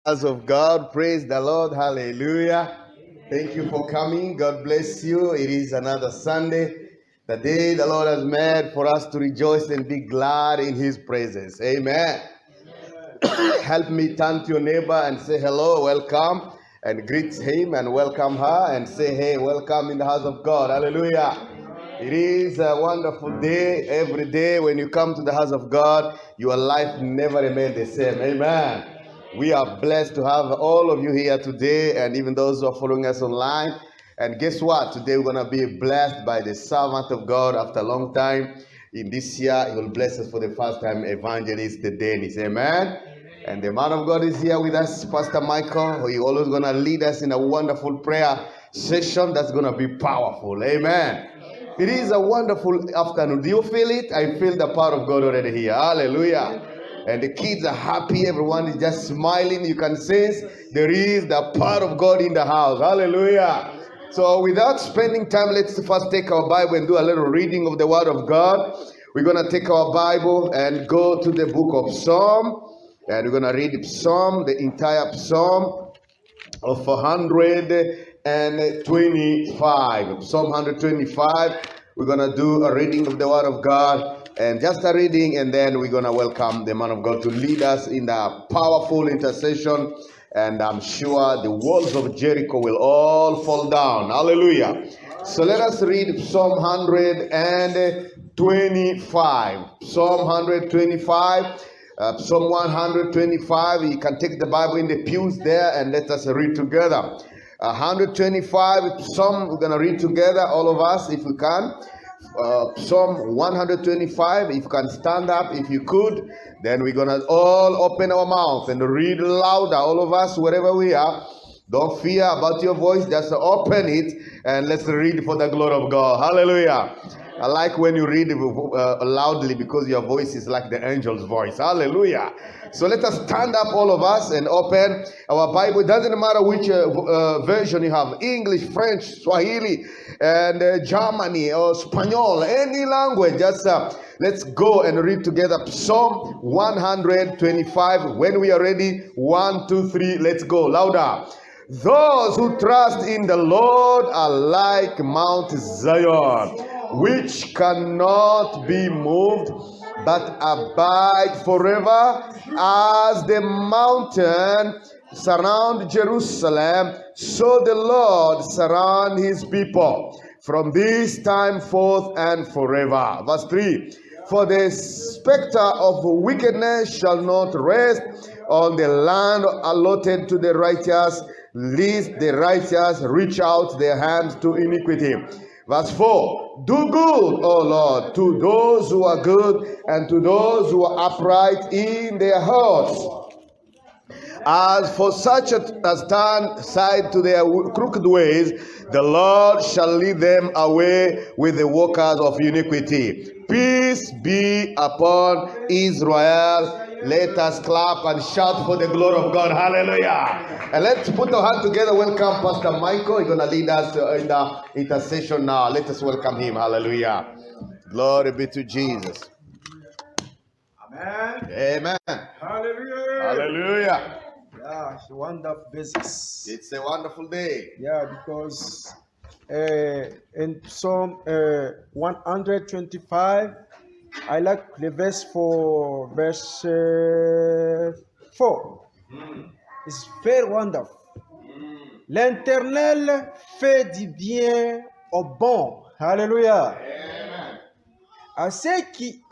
House of God, praise the Lord, hallelujah. Thank you for coming. God bless you. It is another Sunday, the day the Lord has made for us to rejoice and be glad in His presence. Amen. Help me turn to your neighbor and say hello, welcome, and greet him and welcome her and say, hey, welcome in the house of God. Hallelujah. It is a wonderful day. Every day when you come to the house of God, your life never remains the same. Amen. We are blessed to have all of you here today and even those who are following us online. And guess what? Today we're going to be blessed by the servant of God after a long time. In this year, he will bless us for the first time, Evangelist Dennis. Amen. And the man of God is here with us, Pastor Michael. He's always going to lead us in a wonderful prayer session that's going to be powerful. Amen. It is a wonderful afternoon. Do you feel it? I feel the power of God already here. Hallelujah. And the kids are happy. Everyone is just smiling. You can sense there is the power of God in the house. Hallelujah. So without spending time, let's first take our Bible and do a little reading of the Word of God. We're going to take our Bible and go to the book of Psalm. And we're going to read Psalm, the entire Psalm of 125. Psalm 125. We're going to do a reading of the Word of God. And just a reading, and then we're going to welcome the man of God to lead us in the powerful intercession. And I'm sure the walls of Jericho will all fall down. Hallelujah. So let us read Psalm 125. Psalm 125. Psalm 125, you can take the Bible in the pews there and let us read together. 125, Psalm, we're going to read together, all of us, if we can. Psalm 125, if you can stand up, if you could, then we're going to all open our mouth and read louder, all of us, wherever we are. Don't fear about your voice, just open it and let's read for the glory of God. Hallelujah. I like when you read loudly because your voice is like the angel's voice. Hallelujah. So let us stand up, all of us, and open our Bible. It doesn't matter which version you have, English, French, Swahili, and Germany or Spanish, any language. Just let's go and read together Psalm 125. When we are ready, 1, 2, 3, let's go. Louder. Those who trust in the Lord are like Mount Zion, which cannot be moved, but abide forever. As the mountain surround Jerusalem, so the Lord surround his people from this time forth and forever. Verse 3. For the specter of wickedness shall not rest on the land allotted to the righteous, lest the righteous reach out their hands to iniquity. Verse 4, do good, O Lord, to those who are good and to those who are upright in their hearts. As for such as turn aside to their crooked ways, the Lord shall lead them away with the workers of iniquity. Peace be upon Israel. Let us clap and shout for the glory of God. Hallelujah. And let's put our hands together. Welcome Pastor Michael. He's going to lead us in the intercession now. Let us welcome him. Hallelujah. Glory be to Jesus. Amen. Amen. Hallelujah. Hallelujah. Yeah, it's a wonderful business. It's a wonderful day. Yeah, because in Psalm 125, I like the verse 4, verse 4. It's very wonderful. L'Éternel fait du bien aux bons. Hallelujah. Amen. À ceux qui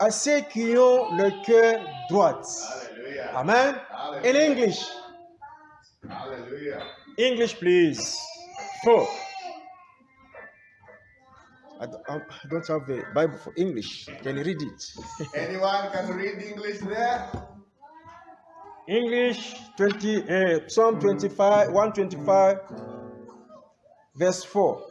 ont le cœur droit. Hallelujah. Amen. Hallelujah. In English. Hallelujah. English, please. 4. I don't have the Bible for English. Can you read it? Anyone can read English there? English 20, Psalm 25, 125, verse 4.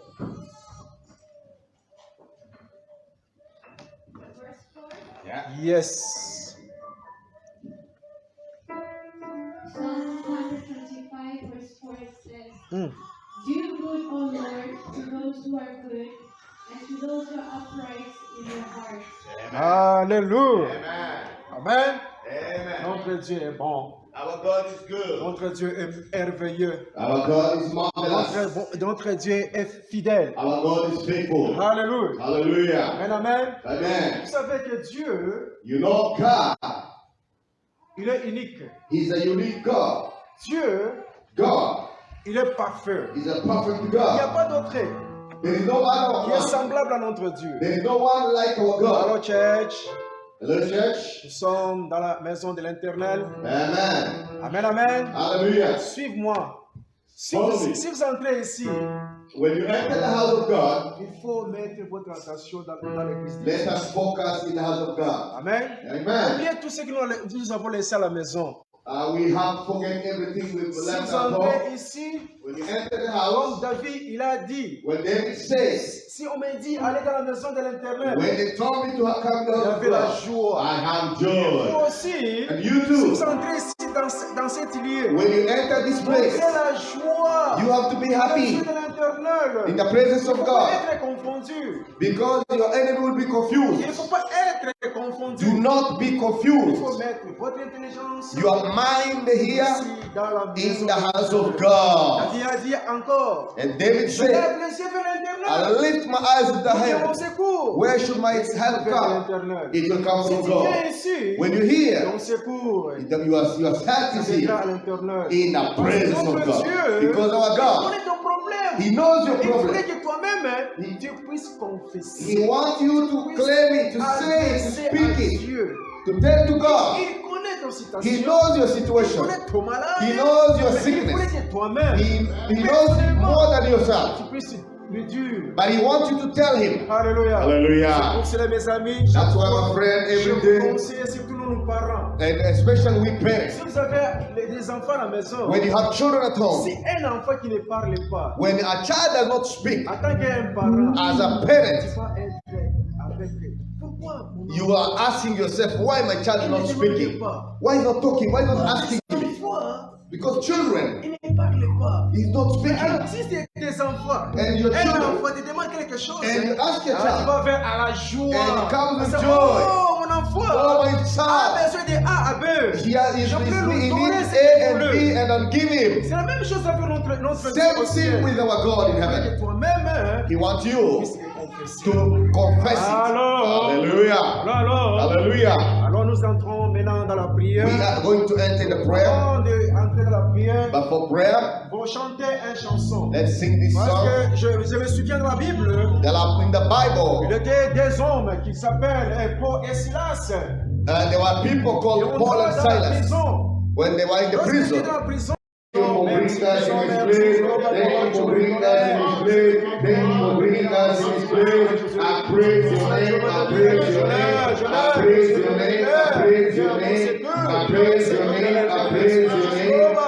Yeah. Yes. Psalm 125, verse 4 says, Mm. Do good, O Lord, to those who are good, and to those who are upright in their hearts. Hallelujah. Amen. Amen. Amen. Notre Dieu est bon. Our God is good. Notre Dieu est merveilleux. Our God is marvelous. Notre Dieu est fidèle. Our God is faithful. Alléluia. Hallelujah. Amen, amen. Amen. Vous savez que Dieu, You know God. il est unique. He's a unique God. Dieu, God il est parfait. is a perfect Il n'y a God. pas d'autre There is no qui est other one. semblable à notre Dieu. There is no one like our God. Alors, church, Hello, church. nous sommes dans la maison de l'Éternel. Amen. Amen, amen. Hallelujah. Suive-moi. Si Follow vous, me. si vous entrez ici, When you enter the house of God, il faut mettre votre attention dans l'église. let us focus in the house of God. Amen. Amen. Oubliez tout ce que nous avons laissé à la maison. We have forgotten everything we've Si left vous at home. entrez ici, When you enter the comme house, David, il a dit, when David says, si on me dit, allez dans la maison de l'Éternel, when they told me to come to the il house of avait la God, joie. I have Vous joy. aussi, And you si too. vous entrez ici dans cet lieu, When you enter this montrez place, la joie. you have to be Dans happy les yeux de l'Éternel. in the presence Il ne of faut pas God, être confondu. because your enemy will be Il ne confused. faut pas être confondu. Do not be Il faut confused. mettre votre intelligence Your mind ici here dans la maison in de the house l'Éternel. of God. David a dit encore, And David je said, lève les yeux vers I l'Éternel. lift my eyes to the Qui est mon heavens. secours? Where should my help Vers come? l'Éternel. It will come Si from tu viens God. ici, When you hear, ton secours, your help is ça viendra à here l'Éternel. in the presence of Notre God. Dieu, Because our il God, connaît ton problème. He knows your Il voudrait problem. que toi-même, tu puisses confesser. He wants you to claim it, to say it, to Adresser speak à it, Dieu. to tell to God. Il connaît ton situation. He knows your Il situation. connaît ton malade. He knows your Mais il voudrait sickness. que toi-même, He knows more than yourself. tu puisses lui dire. But He wants you to tell Him. Alléluia. Hallelujah. Pour cela, mes amis, That's why, my friend, je every vous day, conseille, surtout nous parents. and especially we Si parents, vous avez des enfants à la maison, when you have children at home, si un enfant qui ne parle pas, when a child does not speak, en tant qu'un parent, as a tu parent, vas être avec eux. Pourquoi mon you are asking yourself, why my child is not speaking? Why is not talking? Why is not asking me? enfant, Because children, il ne parle pas. he's not Mais alors, speaking. si c'est des enfants, And your un children, enfant te demande quelque chose, and you ask your alors tu child, vas vers à la joie. and it comes with Ça, joy. oh, mon enfant, Oh, my a child, besoin de A à B. he Je peux needs lui donner ce A qu'il and veut. B, and I'll give him. C'est la même chose avec notre Dieu Same au thing ciel. with our God in heaven. Que toi-même, hein, He wants you puisses le confesser. to confess it. Alors, Hallelujah. alors, Hallelujah. alors nous entrons maintenant dans la prière. We are going to enter the prayer. Avant d'entrer dans la prière, But for prayer, vous chantez une chanson. let's sing this Parce song. que je me souviens de la Bible, That are in the il Bible, était des hommes qui s'appellent Paul et Silas. there were people Ils called ont Paul and dans la Silas prison. when they were in the Lorsqu'ils étaient prison. dans la prison, Thank you for bringing us in this place. Thank you for bringing us in this place. Thank you for bringing us in this place. I praise your name. I praise your name. I praise your name. I praise your name. I praise your name.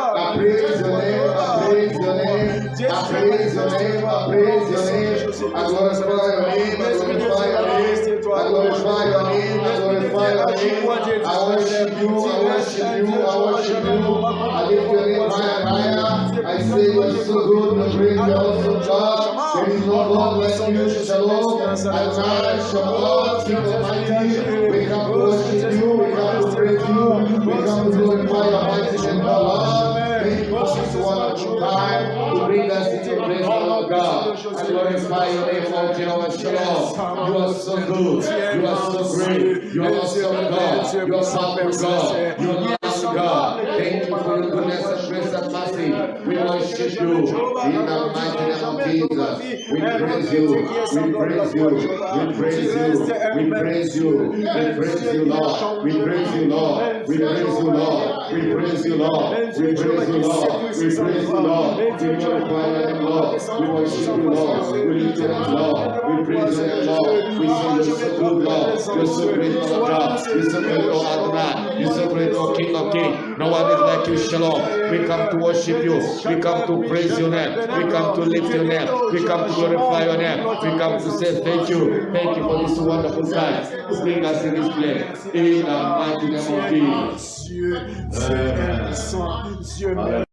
I praise your name. I praise your name. I praise your name. I praise your name. I praise your name. I glorify your name. I glorify your name. I glorify your name. I glorify your name. I worship you. I worship you. I worship you. I lift your name higher and higher. I say you are so good. You're great. You're awesome, God. There is no God like you. Shalom. Adonai, Shalom. King Almighty. We come to worship you. We come to praise you. We come to glorify your mighty name, God. Thank you for this wonderful time to bring us into the place of God. I glorify your name, O Jehovah Shalom. You are so good. You are so great. You are awesome God. You are sovereign God. You are loving God. Thank you for your goodness and grace and mercy. We worship you in the mighty name of Jesus. We praise you. We praise you. We praise you. We praise you. We praise you, Lord. We praise you, Lord. We praise you, Lord. We praise you, Lord. We praise you, Lord. We praise you, Lord. We glorify your name, Lord. We worship you, Lord. We lift your name, Lord. We praise your name, Lord. We say you're so good, Lord. You're so great, Lord God. You're so great, Lord Adonai. You're so great, Lord King of Kings. No one is like you, Shalom. We come to worship you. We come to praise your name. We come to lift your name. We come to glorify your name. We come to say thank you. Thank you for this wonderful time to bring us in this place. In the mighty name of Jesus. Dieu, Dieu est puissant, Dieu merveilleux.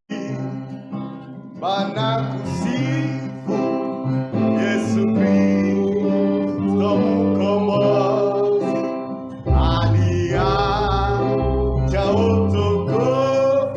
Banakusifu Yesu Kristo Mkombozi, aliacha utukufu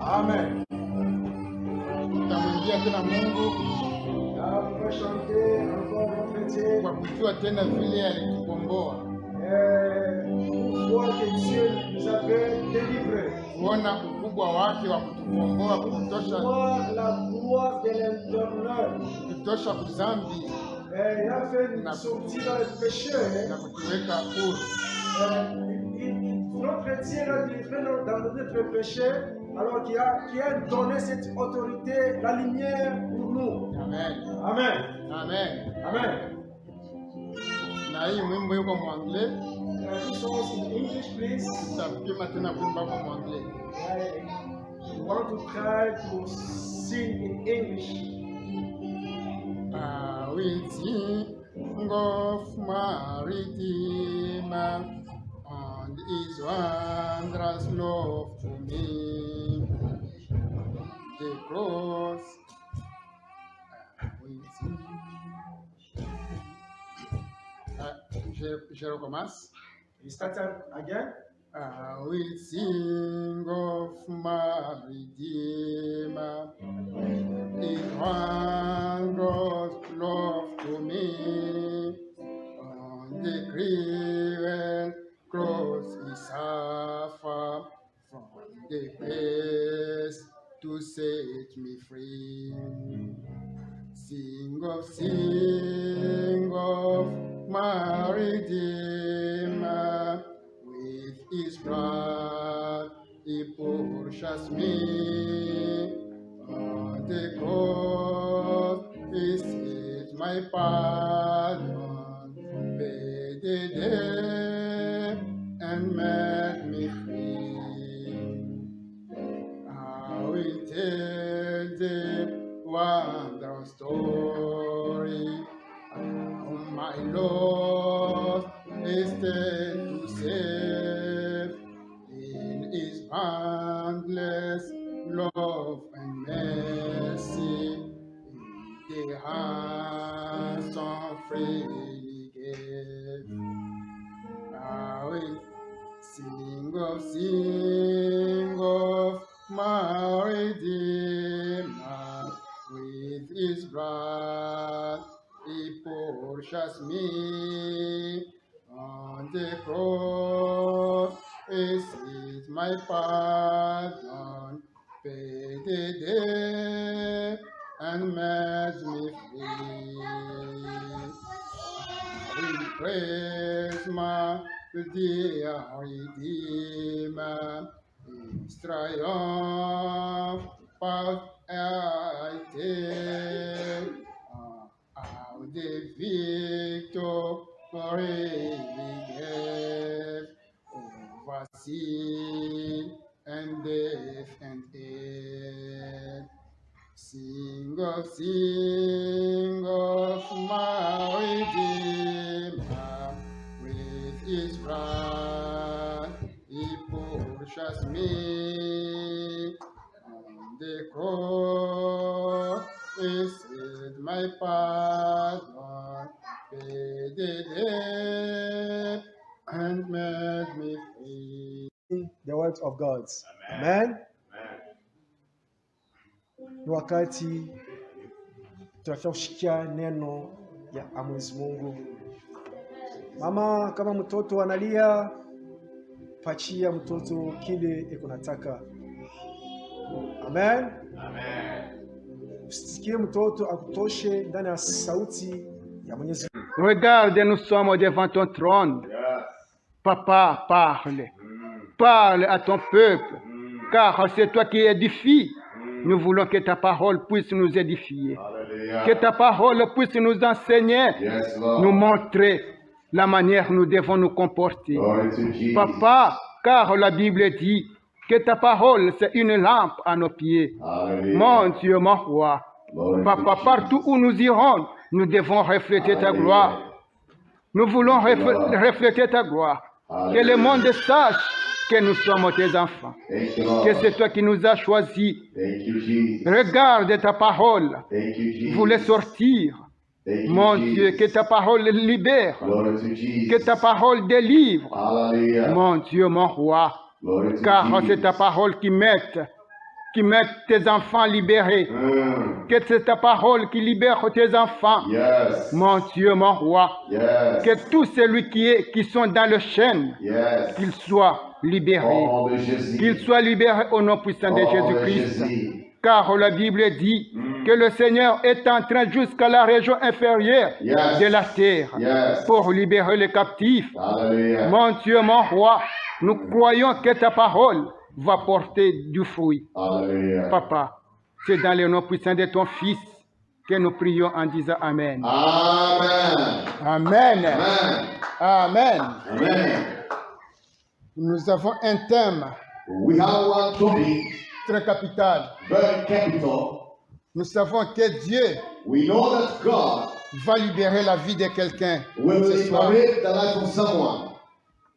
Amen. Tutamwimbia tena Mungu Là, on va chanter encore notre Dieu. kwa kujua tena vile alitukomboa, Pour voir que Dieu nous avait délivrés. kuona ukubwa wake wa kutukomboa, Pour kututosha voir la gloire de l'éternel. kuzambi Il a fait nous sortir dans le péché. na kutuweka huru. Notre Dieu l'a délivré dans notre péché, alors qu'il a donné cette autorité, la lumière pour nous. Amen. Amen. Amen. Amen. Na hii mwimbo yuko mwangle, This song in English, please. tutapima tena kuimba kwa mwangle. I want to try to sing in English. I will sing of my Redeemer and His wondrous love to me. The cross, I will sing. Je recommence. We start again. I will sing of my Redeemer, His wondrous love to me. On the cruel cross He suffered from the place to set me free. Sing of my Redeemer, with His blood He purchased me. On the cross He set my pardon, paid the debt and made me free. I will tell the wondrous story how my Lord is dead to save. In His boundless love and mercy, the handsome freely gave. I will sing of my Redeemer, with His blood He purchased me. On the cross He set my pardon, paid the debt and made me free. We praise my dear Redeemer, His triumph I take. How the victory we gave over sin and death and death. Sing of my Redeemer, with His blood He purchased me. On the cross He set my pardon, paid the debt and made me free. The word of God. Amen. Ni wakati tunafika kushikia neno ya Mwenyezi Mungu. Mama, kama mtoto analia, pachia mtoto kile iko nataka. Amen. Usikie mtoto akutoshe ndani ya sauti ya Mwenyezi Mungu. Regarde, nous sommes devant ton trône. Papa, parle. Parle à ton peuple, car c'est toi qui édifies. Nous voulons que ta parole puisse nous édifier. Que ta parole puisse nous enseigner, nous montrer la manière nous devons nous comporter. Papa, car la Bible dit que ta parole, c'est une lampe à nos pieds. Mon Dieu, mon roi. Papa, partout où nous irons, nous devons refléter ta gloire. Nous voulons refléter ta gloire. Que le monde sache que nous sommes tes enfants. Que c'est toi qui nous as choisis. Regarde ta parole. Voulez sortir. Mon Dieu, que ta parole libère. Que ta parole délivre. Mon Dieu, mon roi. Car c'est ta parole qui met tes enfants libérés. Que c'est ta parole qui libère tes enfants. Mon Dieu, mon roi. Que tous celui qui sont dans le chêne, qu'ils soient libérés. Qu'ils soient libérés au nom puissant de Jésus-Christ. Car la Bible dit que le Seigneur est en train jusqu'à la région inférieure de la terre pour libérer les captifs. Mon Dieu, mon roi, nous croyons que ta parole va porter du fruit. Papa, c'est dans le nom puissant de ton Fils que nous prions en disant Amen. Amen. Amen. Nous avons un thème We have one topic, très capital. very capital. Nous savons que Dieu We know that God va libérer la vie de quelqu'un will ce soir. liberate the life of someone.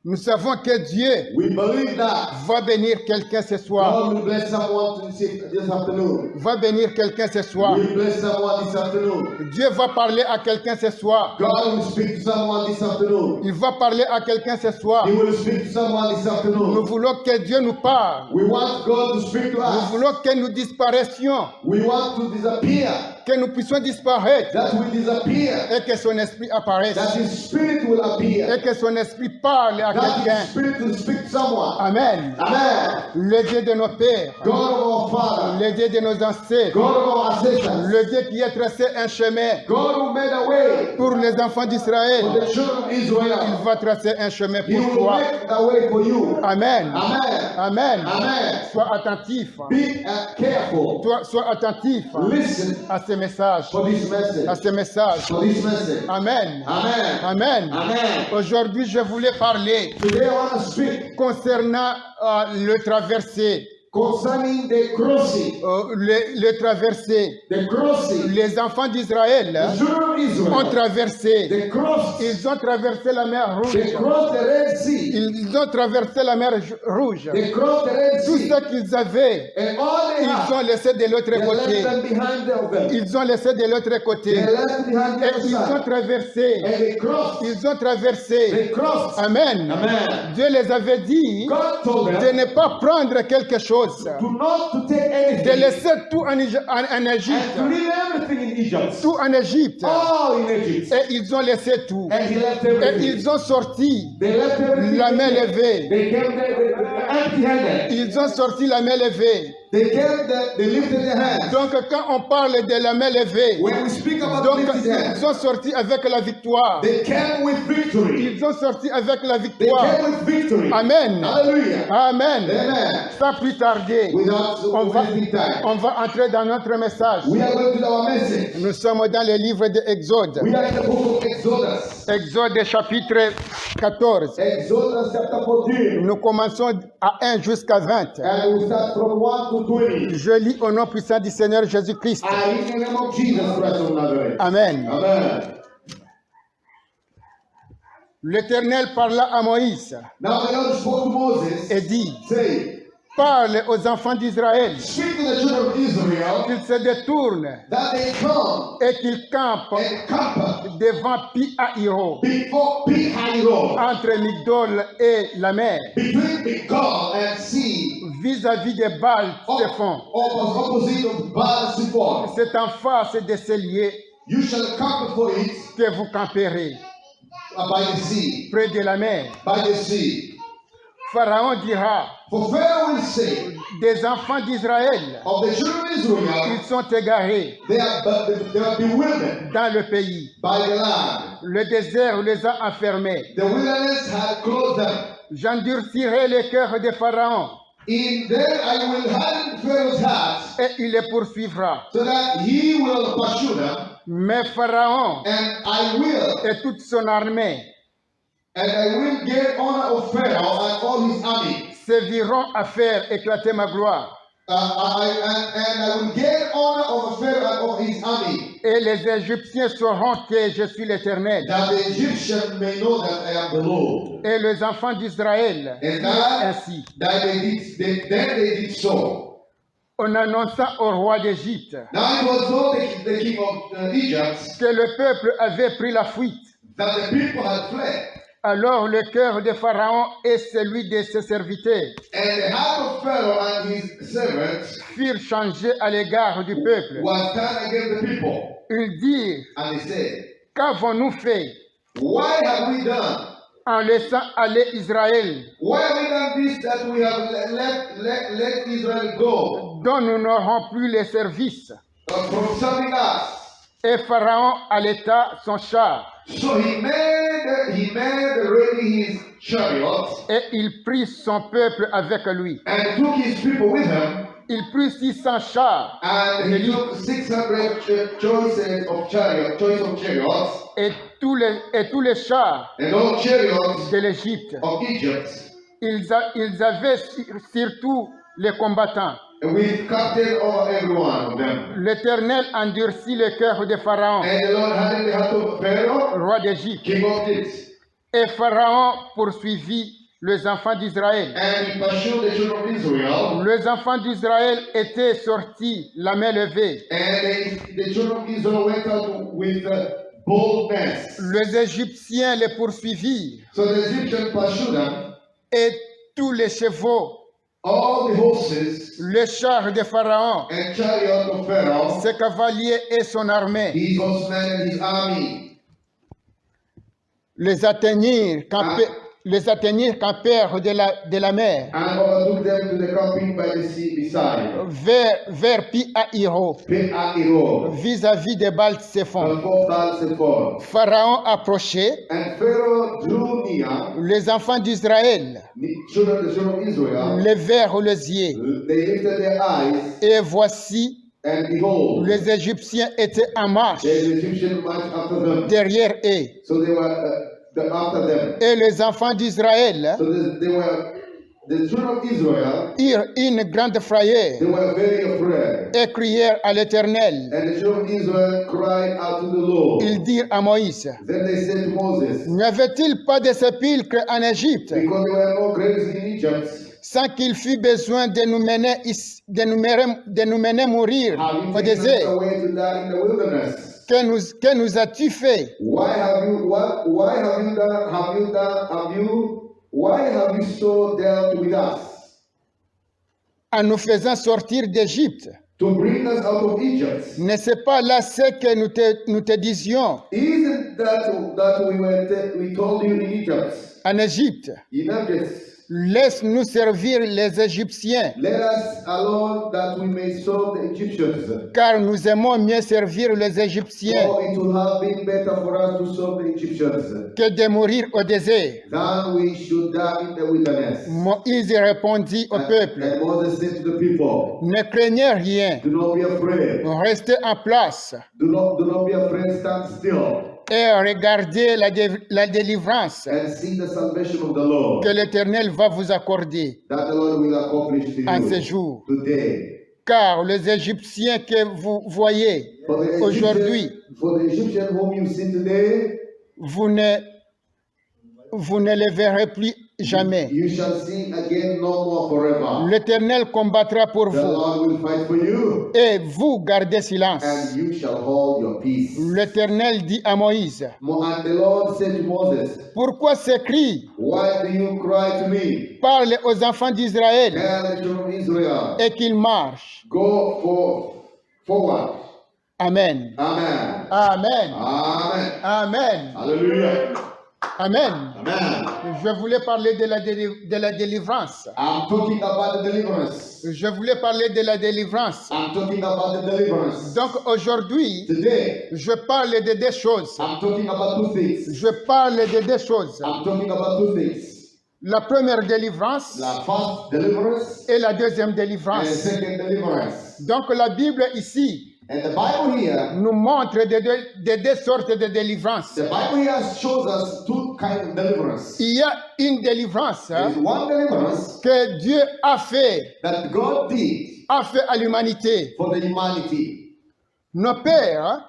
Nous savons que Dieu We believe that va bénir quelqu'un ce soir. God will bless someone this afternoon. Va bénir quelqu'un ce soir. Will bless someone this afternoon. Dieu va parler à quelqu'un ce soir. God will speak to someone this afternoon. Il va parler à quelqu'un ce soir. He will speak to someone this Nous afternoon. voulons que Dieu nous parle. We want God to speak to Nous us. voulons que nous disparaissions, We want to disappear. que nous puissions disparaître That we disappear. et que son esprit apparaisse That His Spirit will appear. et que son esprit parle à That quelqu'un. His Spirit will speak to someone. Amen. Amen. Le Dieu de nos pères, God of our Father. le Dieu de nos ancêtres, God of our ancestors. le Dieu qui a tracé un chemin God who made a way pour les enfants for d'Israël, the children of il Israel. va tracer un chemin He pour will toi. make a way for you. Amen. Amen. Amen. Amen. Sois attentif. Be careful. Sois attentif Listen à ces messages. for this message. À ces messages. For this message. Amen. Amen. Amen. Amen. Aujourd'hui, je voulais parler Today I want to speak concernant le traversé. concerning the crossing. Le traversé. The crossing. Les enfants d'Israël The children of ont Israel. traversé. They crossed. Ils ont traversé la mer They Rouge. crossed the Red Sea. Ils ont traversé la mer Rouge. They crossed the Red Tout Sea. ce qu'ils avaient, And all they ils ont had, laissé de l'autre they côté. left them behind them. Ils ont laissé de l'autre They côté. left behind Et the ils ont side. traversé. And they crossed. Ils ont traversé. They crossed. Amen. Amen. Dieu les avait dit God told de them ne pas prendre quelque chose, to take de anything laisser tout en and to Égypte, leave everything in Egypt. tout en Égypte. All in Egypt. Et ils ont laissé tout. And he left Et everything. ils ont sorti They left everything. la main levée. They came empty-handed. Ils ont sorti la main levée. They lifted their hands. Donc quand on parle de la main levée, When we speak about donc lifted hands, ils ont sorti avec la victoire. they came with victory. Ils ont sorti avec la They victoire. came with victory. Amen. Hallelujah. Amen. Amen. Sans plus tarder, Without wasting time, on va entrer dans notre message. we are going to our message. Nous sommes dans le livre de Exode. We are in the book of Exodus. Exode chapitre 14. Exodus chapter 14. Nous commençons à 1 jusqu'à 20. And we start from 1 to 20. Je lis au nom puissant du Seigneur Jésus-Christ. I read in the name of Jesus Christ of Nazareth. Amen. Amen. L'Éternel parla à Moïse Now the Lord spoke to Moses, et dit, say, Parle aux enfants d'Israël Speak to the children of Israel qu'ils se détournent that they come et qu'ils campent and camp devant Pi-Hahiroth, before Pi-Hahiroth, entre Migdol et la mer, between Migdol and sea, vis-à-vis des Baal Séphon. opposite of Baal Zephon. C'est en face de ces lieux You shall camp before it que vous camperez, by the sea, près de la mer. by the sea. Pharaon dira For Pharaoh will say des enfants d'Israël, of the children of Israel, ils sont égarés they are bewildered dans le pays. by the land. Le désert les a enfermés. The wilderness had closed them. J'endurcirai le cœur de Pharaon In there I will harden Pharaoh's heart et il les poursuivra. so that he will pursue them, Mais Pharaon and I will et toute son armée get honor of Pharaoh and all his army. serviront à faire éclater ma gloire. And I will get honor of Pharaoh and of his army, Et les Égyptiens sauront que je suis l'Éternel. that the Egyptians may know that I am the Lord. Et les enfants d'Israël And firent ainsi, that then they did so. en annonçant au roi d'Égypte Now it was told the king of Egypt que le peuple avait pris la fuite. that the people had fled. Alors le cœur de Pharaon et celui de ses serviteurs And the heart of Pharaoh and his servants furent changés à l'égard du peuple. was turned against the people. Ils dirent, And they said, qu'avons-nous fait why have we done? en laissant aller Israël, Why have we done this that we have let Israel go dont nous n'aurons plus les services? from serving us? Et Pharaon à l'état son char, So he made ready his chariots et il prit son peuple avec lui. and took his people with him, Il prit 600 chars and he took 600 choices of chariots et tous les chars and all chariots de l'Égypte. of Egypt, Ils avaient surtout les combattants. with captain over every one of them. L'Éternel endurcit le cœur de Pharaon, And the Lord hardened the heart of Pharaoh, roi d'Égypte. king of Egypt, Et Pharaon poursuivit les enfants d'Israël. and he pursued the children of Israel. Les enfants d'Israël étaient sortis la main levée. And the children of Israel went out with boldness. Les Égyptiens les poursuivirent So the Egyptians pursued them, et tous les chevaux, all the horses les chars de Pharaon, and chariots of Pharaoh, ses cavaliers et son armée his horsemen and his army, les atteignirent campèrent de la mer and overtook them to the camping by the sea beside, vers Pi-Hahiroth, Pi-Hahiroth, vis-à-vis de Baal Séphon. before Baal-Zephon. Pharaon approchait, And Pharaoh drew near, les enfants d'Israël the children of Israel, levèrent les yeux, they lifted their eyes, et voici, and behold, les Égyptiens étaient en marche the Egyptians marched after them. derrière eux. So they were after them. Et les enfants d'Israël So the children of Israel, eurent une grande frayeur they were very afraid. et crièrent à l'Éternel. And the children of Israel cried out to the Lord. Ils dirent à Moïse, Then they said to Moses, n'y avait-il pas de sépulcre en Égypte because there were no graves in Egypt, sans qu'il fût besoin de nous mener mourir have you au taken us désert? away to die in the wilderness? Que nous as-tu fait? Why have you so dealt with us? En nous faisant sortir d'Égypte. To bring us out of Egypt. N'est-ce pas là ce que nous te disions Isn't that we told you in Egypt? en Égypte? In Egypt, Laisse-nous servir les Égyptiens, let us alone that we may serve the Egyptians. car nous aimons mieux servir les Égyptiens For it would have been better for us to serve the Egyptians que de mourir au désert. than we should die in the wilderness. Moïse répondit au peuple, And Moses said to the people, ne craignez rien, do not be afraid. restez en place Do not be afraid, stand still et regardez la délivrance and see the salvation of the Lord que l'Éternel va vous accorder that the Lord will accomplish to en ce you jour. today. Car les Égyptiens que vous voyez aujourd'hui, For the Egyptian whom you see today, vous ne les verrez plus jamais. You shall sin again no more forever. L'Éternel combattra pour The vous Lord will fight for you, et vous gardez silence. and you shall hold your peace. L'Éternel dit à Moïse, And the Lord said to Moses, pourquoi ces cris? why do you cry to me? Parle aux enfants d'Israël Tell the children of Israel, et qu'ils marchent. go forward. Amen. Amen. Amen. Amen. Amen. Hallelujah. Amen. Amen. Je voulais parler de la délivrance. I'm talking about the deliverance. Je voulais parler de la délivrance. I'm talking about the deliverance. Donc aujourd'hui, Today, je parle de deux choses. I'm talking about two things. Je parle de deux choses. I'm talking about two things. La première délivrance The first deliverance et la deuxième and délivrance. second deliverance. Donc la Bible ici And the Bible here, nous montre de deux sortes de délivrance. the Bible here shows us two kinds of deliverance. Il y a une délivrance There is one deliverance que Dieu a fait that God did à l'humanité. for the humanity. Nos pères,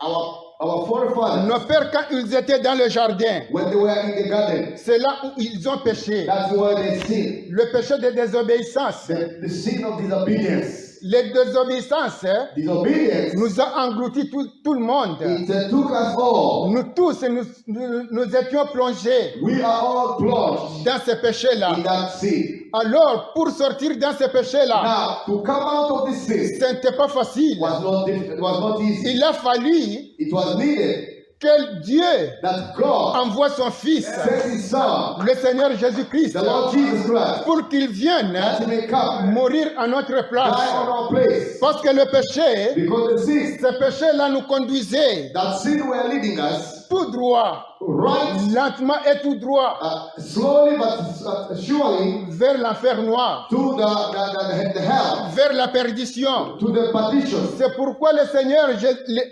Our forefathers, nos pères quand ils étaient dans le jardin, when they were in the garden, c'est là où ils ont péché. that's where they sinned. Le péché de désobéissance. The sin of disobedience. Les désobéissances Disobedience, nous a englouti tout le monde. it took us all. Nous tous, nous étions plongés We are all plunged dans ce péché-là. in that sin. Alors, pour sortir dans ce péché-là, Now, to come out of this sin ce n'était pas facile. was not easy. Il a fallu It was needed que Dieu that God envoie son Fils, sent His Son, le Seigneur Jésus-Christ, the Lord Jesus Christ, pour qu'il vienne that He may come, mourir à notre die place. on our place. Parce que le péché, Because the sin, ce péché-là nous conduisait that sin were leading us tout droit, right, lentement et tout droit, slowly but surely vers l'enfer noir, to the hell, vers la perdition. to the perdition. C'est pourquoi le Seigneur,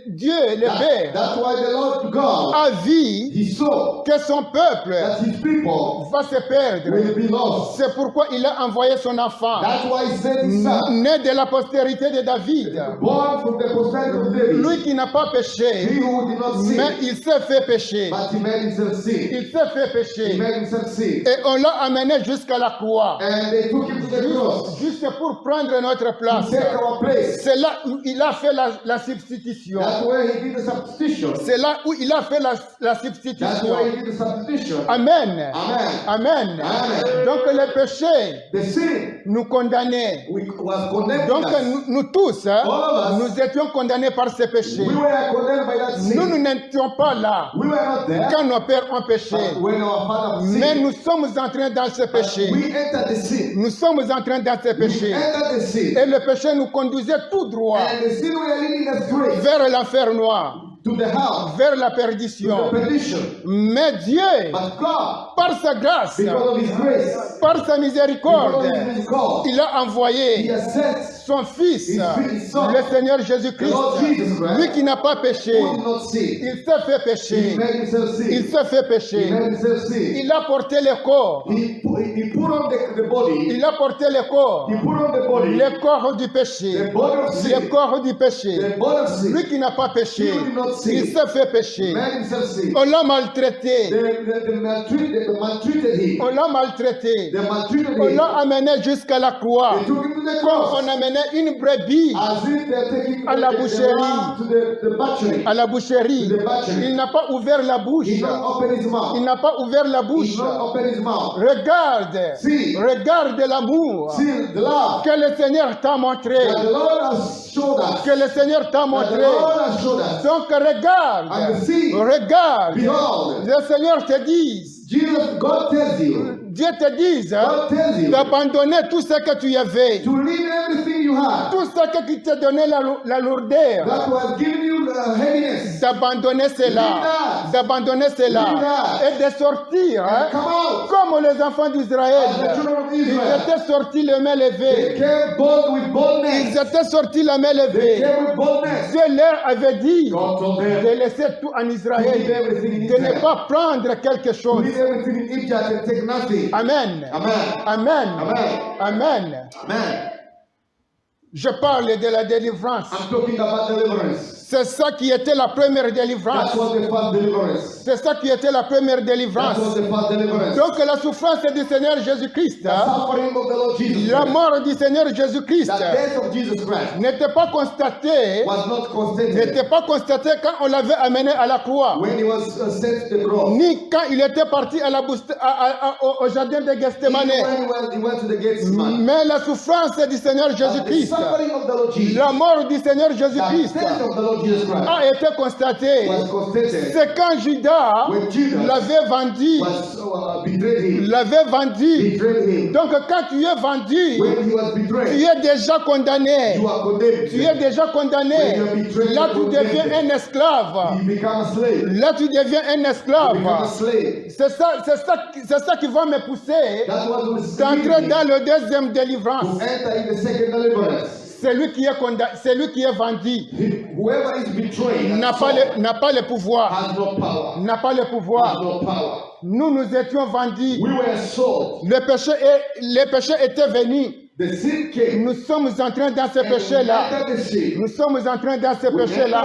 Dieu, le Père, That's why the Lord God, a vu He saw que son peuple that His people va se perdre. will be lost. C'est pourquoi il a envoyé son enfant, That's why He sent His Son, né de la postérité de David. born from the posterity of David, Lui qui n'a pas he péché, who did not mais sin, il s'est fait pécher. but he made himself sin. Il s'est fait He pécher. made himself sin. Et on l'a amené jusqu'à la croix, And they took him to the cross juste pour prendre notre to place. take our place. C'est là où il a fait la substitution. That's where he did the substitution. C'est là où il a fait la That's substitution. where he did the substitution. Amen. Amen. Amen. Amen. Donc le péché The sin nous condamnait. was condemned. Donc us. nous tous, All of us, nous étions condamnés par ce péché. we were condemned by that sin. Nous n'étions pas là We were not there quand nos pères ont péché. when our father was Mais sin. nous sommes entrés dans ce péché. We entered the sin. Nous sommes entrés dans ce We péché. entered the sin. Et le péché nous conduisait tout droit And the sin were leading us straight vers l'enfer noir, to the hell, vers la to perdition. the perdition. Mais Dieu, But God, par sa grâce, because of His grace, par sa miséricorde, because of His call, il a He envoyé has sent son Fils, His Son, le Seigneur the Jésus-Christ, Lord Jesus Christ, lui qui n'a pas péché. who did not sin. Il s'est fait He pécher. made himself Il sin. s'est fait He pécher. made himself sin. Il a porté le corps. He put on the body. Il a porté le corps. He put on the body. Le corps du The péché. body of Le sin. corps du péché. The body of sin. Lui qui n'a pas péché. He who did not sin. Il s'est fait pécher. Made himself sin. On l'a maltraité. They maltreated him. On l'a maltraité. They maltreated On him. l'a amené jusqu'à la croix. They took him to the Comme cross. on amenait une brebis As if they're taking À la the boucherie. lamb to the butchery. à la boucherie. The butchery. Il n'a pas ouvert la bouche. He not open his Il mouth. n'a pas ouvert la He bouche. not open his mouth. Regarde. See. Regarde l'amour See the love que le Seigneur t'a montré. that the Lord has showed us. Que le Seigneur t'a That the montré. Lord has showed us. Donc regarde. And see. Regarde. Behold. Le Seigneur te dit. Jesus, God tells you. Dieu te dit God tells you d'abandonner tout ce que tu avais. to leave everything you have Tout ce que tu t'es donné la lourdeur. that was giving you the heaviness. D'abandonner cela. D'abandonner cela. Et de sortir. And come out. Comme les enfants d'Israël. As the children of Ils Israel. étaient sortis les mains They levées. came bold with Ils boldness. étaient sortis la main They levée. came with boldness. Dieu leur avait dit God told them de laisser tout en to leave Israël. everything in De ne Israel. pas prendre quelque To chose. leave everything in Egypt and take nothing. Amen. Amen. Amen. Amen. Amen. Amen. Je parle de la délivrance. I'm talking about deliverance. C'est ça qui était la première délivrance. That was the first deliverance. C'est ça qui était la première That délivrance. was the first deliverance. Donc la souffrance du Seigneur Jésus-Christ, The suffering of the Lord Jesus la Christ, mort du Seigneur Jésus-Christ the death of Jesus Christ n'était pas constatée, was not constated n'était pas constatée quand on l'avait amené à la croix, when he was sent to the cross. ni quand il était parti à la au jardin de Even Gethsemane. when he went to the Gethsemane. Mais la souffrance du Seigneur The Jésus-Christ, suffering of the Lord Jesus, la mort du Seigneur the Jésus-Christ death of the Lord Jesus Christ a été constatée. was constated C'est quand Judas when Judas l'avait vendu. was betrayed him. L'avait vendu. Betrayed him. Donc quand tu es vendu, When he was tu betrayed, es déjà condamné. you are condemned. Tu es déjà condamné. Là, tu deviens un esclave. You become a slave. Là, tu deviens un You become a esclave. slave. C'est ça qui va me pousser That was what d'entrer lead dans me le deuxième to délivrance. enter in the second deliverance. Celui qui est condamné, celui qui est vendu Whoever is betrayed n'a pas le pouvoir. has no power. N'a pas le Has pouvoir. no power. Nous étions vendus. We were sold. Le péché était venu. The sin came. Nous sommes entrés dans ce And we péché-là. entered the sin. Nous sommes entrés dans ce péché-là.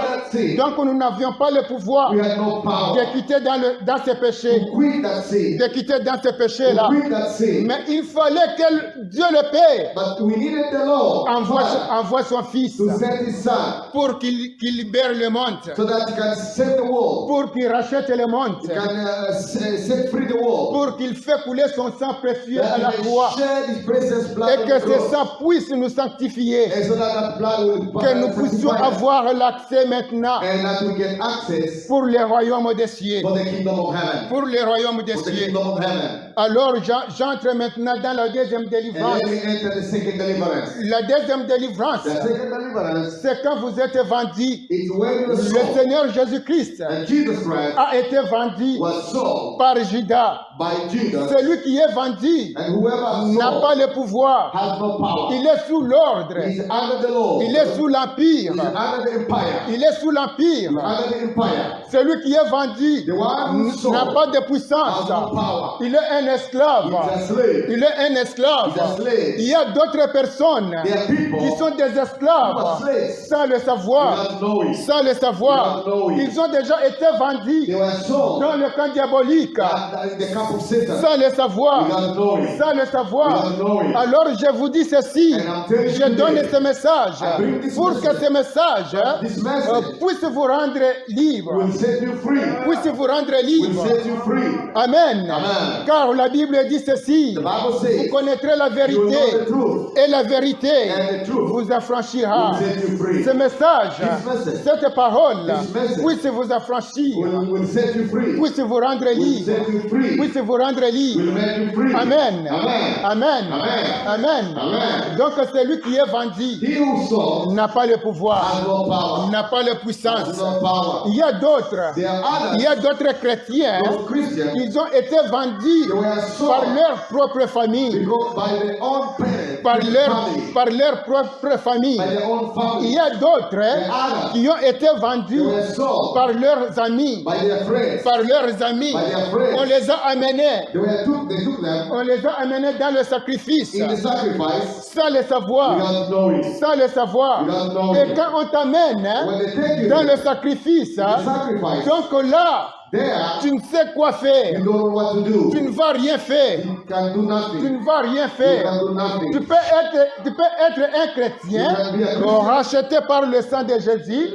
Donc nous n'avions pas le pouvoir We had no power de quitter dans ce péché. to quit that sin. De quitter dans ce péché-là. To quit that sin. Mais il fallait que Dieu le paie. But we needed the Lord Envoie son fils to send his son pour qu'il libère le monde. so that he can set the world. Pour qu'il rachète le monde. He can set free the world. Pour qu'il fait couler son sang précieux à la That he croix. may shed his precious blood Et on que the ce cross. sang puisse nous sanctifier. And so that blood will Que nous puissions sanctify us. avoir l'accès maintenant And that we get access pour les royaumes des cieux. for the kingdom of heaven. Pour les royaumes des For the cieux. kingdom of heaven. Alors j'entre maintenant dans la deuxième And délivrance. let me enter the second deliverance. La deuxième délivrance, The second deliverance c'est quand vous êtes vendus. is when you Le sold. Seigneur Jésus-Christ And Jesus Christ a été vendu was sold par Judas. by Judas. Celui qui est vendu And whoever n'a sold pas le pouvoir. has no power. Il est sous l'ordre. He's under the law. Il est sous l'empire. He's under the empire. Il est sous l'empire. Under the empire. Celui qui est vendu The one who sold n'a pas de puissance. has no power. Il est un esclave. He's a slave. Il est un esclave. He's a slave. Il y a d'autres personnes There are people qui sont des who are esclaves slaves sans le savoir. without knowing. Sans le savoir. Without knowing. Ils ont déjà été vendus They were sold dans le camp diabolique. in the camp of Satan Sans le savoir. without knowing. Sans le savoir. Without knowing. Alors je vous dis ceci. And I'm telling you Je donne today, ce message I bring this pour message. que ce message This message puisse vous rendre libre. will set you free. Puisse vous rendre Will libre. set you free. Amen. Amen. Car la Bible dit ceci. The Bible Vous says connaîtrez la you will know the vérité truth et la vérité and the truth vous affranchira. will set you free. Ce message, This message, cette parole this message puisse vous affranchir, will set you free. puisse vous rendre Will libre, set you free. puisse vous rendre Will libre. make you free. Amen. Amen. Amen. Amen. Amen. Amen. Donc celui qui est vendu He who sold n'a pas le pouvoir, has no power. n'a pas la Has puissance. no power. Il y a d'autres, There are il y a others, d'autres chrétiens, those Christians, ils ont été vendus they were par sold leur propre famille, because by their own parents, par family, par leur propre famille. by their own Il family. y a d'autres There are others, qui ont été they vendus were sold par leurs amis, by their friends. par leurs amis. By their friends. On les a amenés, They took them on les a amenés dans le sacrifice, in the sacrifice sans le savoir, without knowing. sans le savoir. Without knowing. Et quand on t'amène When they take you dans there, le sacrifice, the sacrifice, donc là, there, tu ne sais quoi you faire, don't know what to do. tu ne vas rien faire, You can do tu nothing. ne vas rien You faire. can do Tu nothing. peux être un chrétien You can be a Christian. racheté par le sang de Jésus,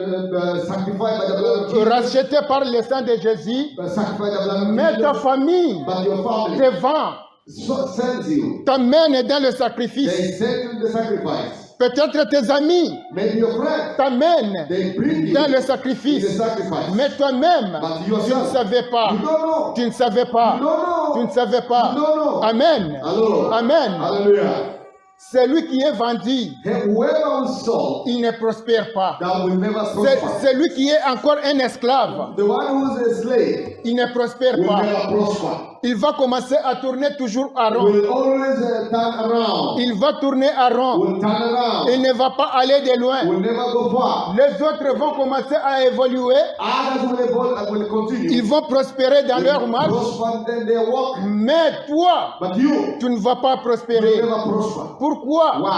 Sanctified by the blood of Jesus. racheté par le sang de Jésus, Sanctified by the blood of mais ta Jesus. famille But your family te vend, sends you. t'amène dans le sacrifice. They send you the sacrifice. Peut-être tes amis Maybe your friend. t'amènent They bring you dans le in the sacrifice, sacrifice. mais toi-même, But tu ne yourself, savais pas. you don't know. Tu ne savais pas. You don't know. Tu ne savais pas. You don't know. Amen. Hello. Amen. Hallelujah. Celui qui est vendu, Whoever is sold, il ne prospère pas. that will never C'est prosper. celui qui est encore un esclave, The one who is a slave il ne prospère will pas. never prosper. Il va commencer à tourner toujours à rond. will always turn around. Il va tourner à rond. Will turn around. Il ne va pas aller de loin. Will never go far. Les autres vont commencer à évoluer. Others will evolve and will continue. Ils vont prospérer dans leur marche. Prosper in their walk. Mais toi, But you tu ne vas pas will prospérer. never prosper. Pourquoi? Why?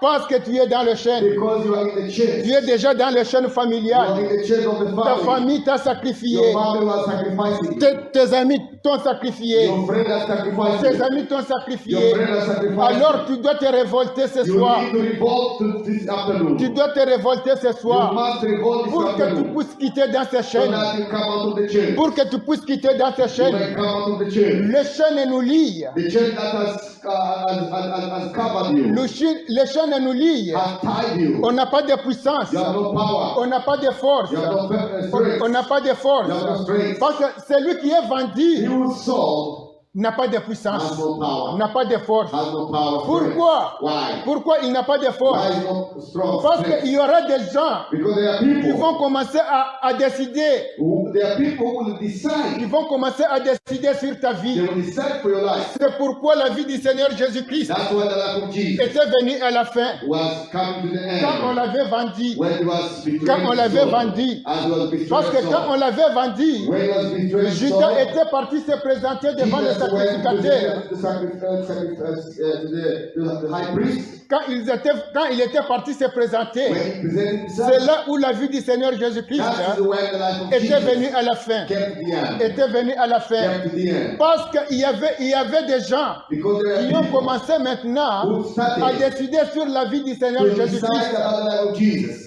Parce que tu es dans le chêne. Because you are in the church. Tu es déjà dans le chêne You are familial. in the church of the Ta family. famille t'a Your sacrifié. family was sacrificing. Tes amis t'ont sacrifié. Your friend has Tes sacrificed. amis t'ont Your sacrifié. friend has sacrificed. Alors tu dois te révolter ce You soir. need to revolt to this afternoon. Tu dois te révolter ce You soir must revolt this pour que tu afternoon. puisses quitter dans ces So chaînes. that you come out of the church. Pour que tu puisses quitter dans ces You chaînes. may come out of the church. Les chaînes nous lient. The church that has covered you. Les chaînes nous lient. Has tied you. On n'a pas de puissance. You have no power. On n'a pas de force. You have no strength. On n'a pas de force. You have no strength. Parce que celui qui est He vendu who sold n'a pas de has puissance. no power. N'a pas de force. Has no power. Pourquoi? Why? Pourquoi il n'a pas de Why force? is not strong? Parce strength? qu'il y aura des gens Because there are qui people. vont commencer à décider. There are people who will decide. Ils vont commencer à décider sur ta They vie. will decide for your life. C'est pourquoi la vie du Seigneur Jésus-Christ That's why the life of Jesus était venue à la fin. was coming to the Quand on end. l'avait vendu. When he was betrayed. Quand on l'avait Saul, vendu. as he was betrayed. Parce que quand on Saul. l'avait vendu, When he was betrayed. Judas Saul, était parti se présenter devant le Jesus went to sacrificateur. the high priest. Quand il était parti se présenter, When he presented c'est himself, là où la vie du Seigneur Jésus-Christ that's when the life of était Jesus venue à la fin. kept to the end. Était venue à la fin. Kept to the end. Parce qu'il y avait des gens Because there qui are ont people commencé maintenant who started à décider sur la vie du Seigneur to decide Jésus-Christ. about the life of Jesus.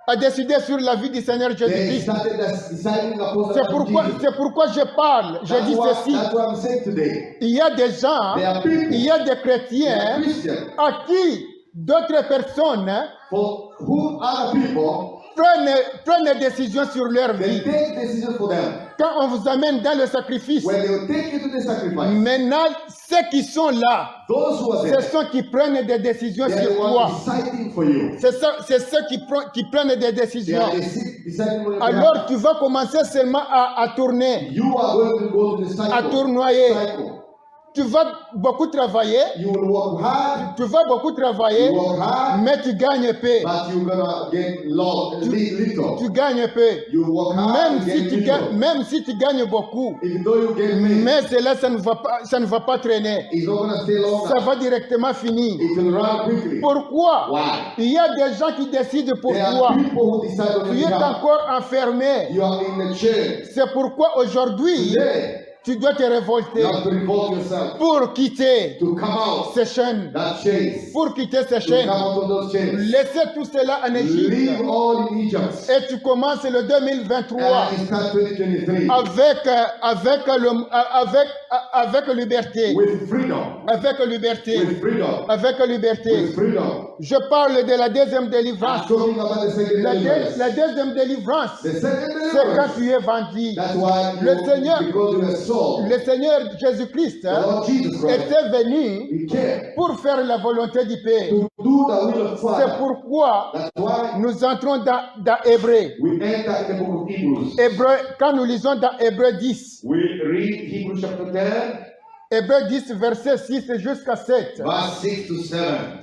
À décider sur la vie du Seigneur They Jésus-Christ. started deciding upon the life of Jesus. C'est pourquoi je parle. Je dis ceci. That's what I'm saying today. Il y a des gens, There are people, il y a des they are chrétiens Christians, à qui d'autres personnes for who other people, prennent des décisions sur leur they vie. take decisions for them. Quand on vous amène dans le sacrifice, When they will take you to the sacrifice, maintenant, ceux qui sont là, those who are ce there, sont qui prennent des décisions they are sur the toi. ones deciding for you. C'est ceux qui prennent des They décisions. are deciding for you. Alors tu vas commencer seulement à tourner, You are going to go to the cycle. à tournoyer. Cycle. Tu vas beaucoup travailler, You will work hard, tu vas beaucoup travailler, you work hard, mais tu gagnes peu. but you're gonna get little. Tu gagnes peu. You work hard, Même you si get tu little. gagnes, même si tu gagnes beaucoup, Even though you get many, mais cela, ça ne va pas traîner. it's not gonna stay long. Ça va directement finir. It will run quickly. Pourquoi? Why? Il y a des gens qui décident pour There toi. are people who decide on Tu your es behalf. encore enfermé. You are in the chair. C'est pourquoi aujourd'hui, Today, tu dois te révolter you have to revolt yourself pour quitter to come out ces chaînes. that chains. Pour quitter ces To chaînes. come out of those chains. Laissez tout cela en Égypte. Leave all in Egypt. Et tu commences le 2023 And start 2023 avec liberté. with freedom. Avec liberté. With freedom. Avec liberté. With freedom. Je parle de la deuxième I'm délivrance. talking about the second deliverance. La deuxième délivrance, The second c'est quand deliverance. tu es vendu. That's why Le you, Seigneur- because you are sold. Le Seigneur Jésus-Christ The Lord Jesus Christ, était venu He came pour faire la volonté du Père. to do the will of C'est Father. pourquoi That's why nous entrons dans Hébreu. we enter in the book of Hebrews. Quand nous lisons dans Hébreu 10, We read Hebrews chapter 10, Hébreu 10, verset 6 jusqu'à 7. verse 6 to 7.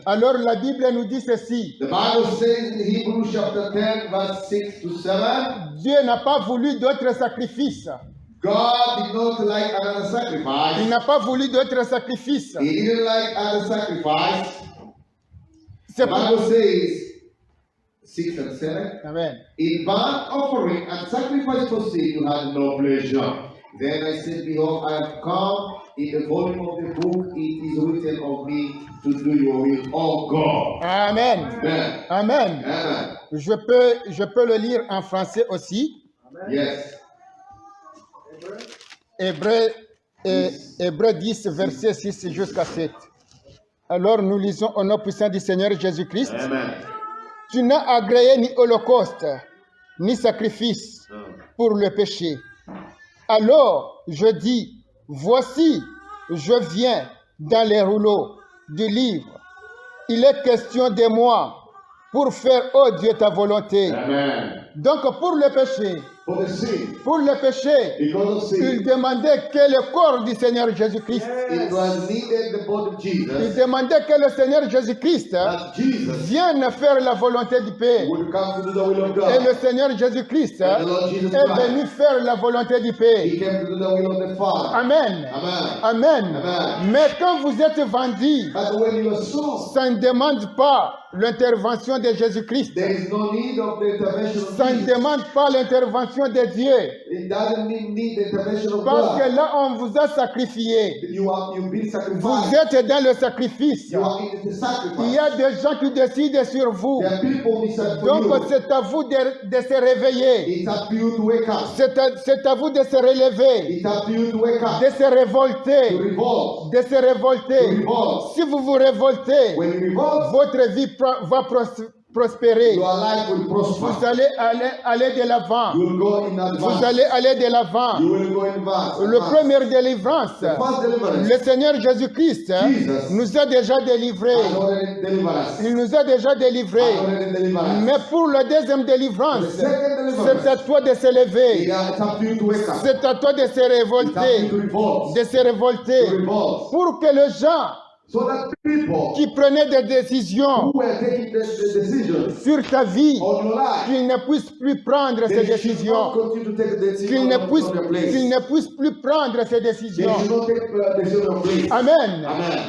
Alors la Bible nous dit ceci. The Bible says in Hebrews chapter 10, verse 6 to 7, Dieu n'a pas voulu d'autres sacrifices. God did not like another Il sacrifice. n'a pas voulu d'autres sacrifices. He didn't like other sacrifice. C'est The pour... Bible says, 6 and 7, Amen. in burnt offering and sacrifice for sin you had no pleasure. Then I said, behold, I have come. In the volume of the book it is written of me to do your will, oh God. Amen. Amen. Amen. Amen. Je peux le lire en français aussi. Yes. Hébreu 10, verset 6 jusqu'à 7. Alors nous lisons au nom puissant du Seigneur Jésus-Christ. Amen. Tu n'as agréé ni holocauste, ni sacrifice pour le péché. Alors je dis, voici, je viens dans les rouleaux du livre. Il est question de moi pour faire, oh Dieu, ta volonté. Amen. Donc pour le péché, for the sin, pour le péché. because of Il sin. demandait que le corps du Seigneur Jésus-Christ. It was needed the body of Il Jesus, demandait que le Seigneur Jésus-Christ that Jesus vienne faire la volonté du Père. would come to do the will of Et God. le Seigneur Jésus-Christ And the Lord Jesus est Christ, venu faire la volonté du Père. He came to do the will of the Father. Amen. Amen. Amen. Amen. Mais quand vous êtes vendus, But when you are sold, ça ne demande pas l'intervention de Jésus-Christ. there is no need of the intervention of Ça ne Jesus. demande pas l'intervention de Dieu. It doesn't need the intervention of Parce que God. là, on vous a sacrifié. You've been Vous sacrificed. êtes dans le sacrifice. You are in the Il sacrifice. y a des gens qui décident sur vous. There are people decide for Donc, you. c'est à vous de se réveiller. It's up to you to wake up. C'est à vous de se relever, It's up to you to wake up. de se To révolter, revolt. de se To révolter. revolt. Si vous vous révoltez, When you revolt, votre vie va prospérer. your life will Vous prosper. allez aller de l'avant. You will go in Vous advance. allez aller de l'avant. You will go in advance. Le première délivrance, First deliverance. le Seigneur Jésus-Christ Jesus. nous a déjà délivrés. Has already delivered us. Il nous a déjà délivrés. Has already delivered us. Mais pour la deuxième délivrance, The second deliverance. c'est à toi de se lever. Yeah, it's up to you to wake up. C'est à toi de se It's up to you révolter. to revolt. De se révolter. To revolt. Pour que les gens So that people qui prenaient des décisions who were taking the decisions sur ta vie, on your life, qu'ils ne puissent plus prendre ces they should not décisions. continue to take the Qu'ils decision ne on puissent, your place. qu'ils ne puissent plus prendre ces They décisions. should not take decision on your place. Amen. Amen.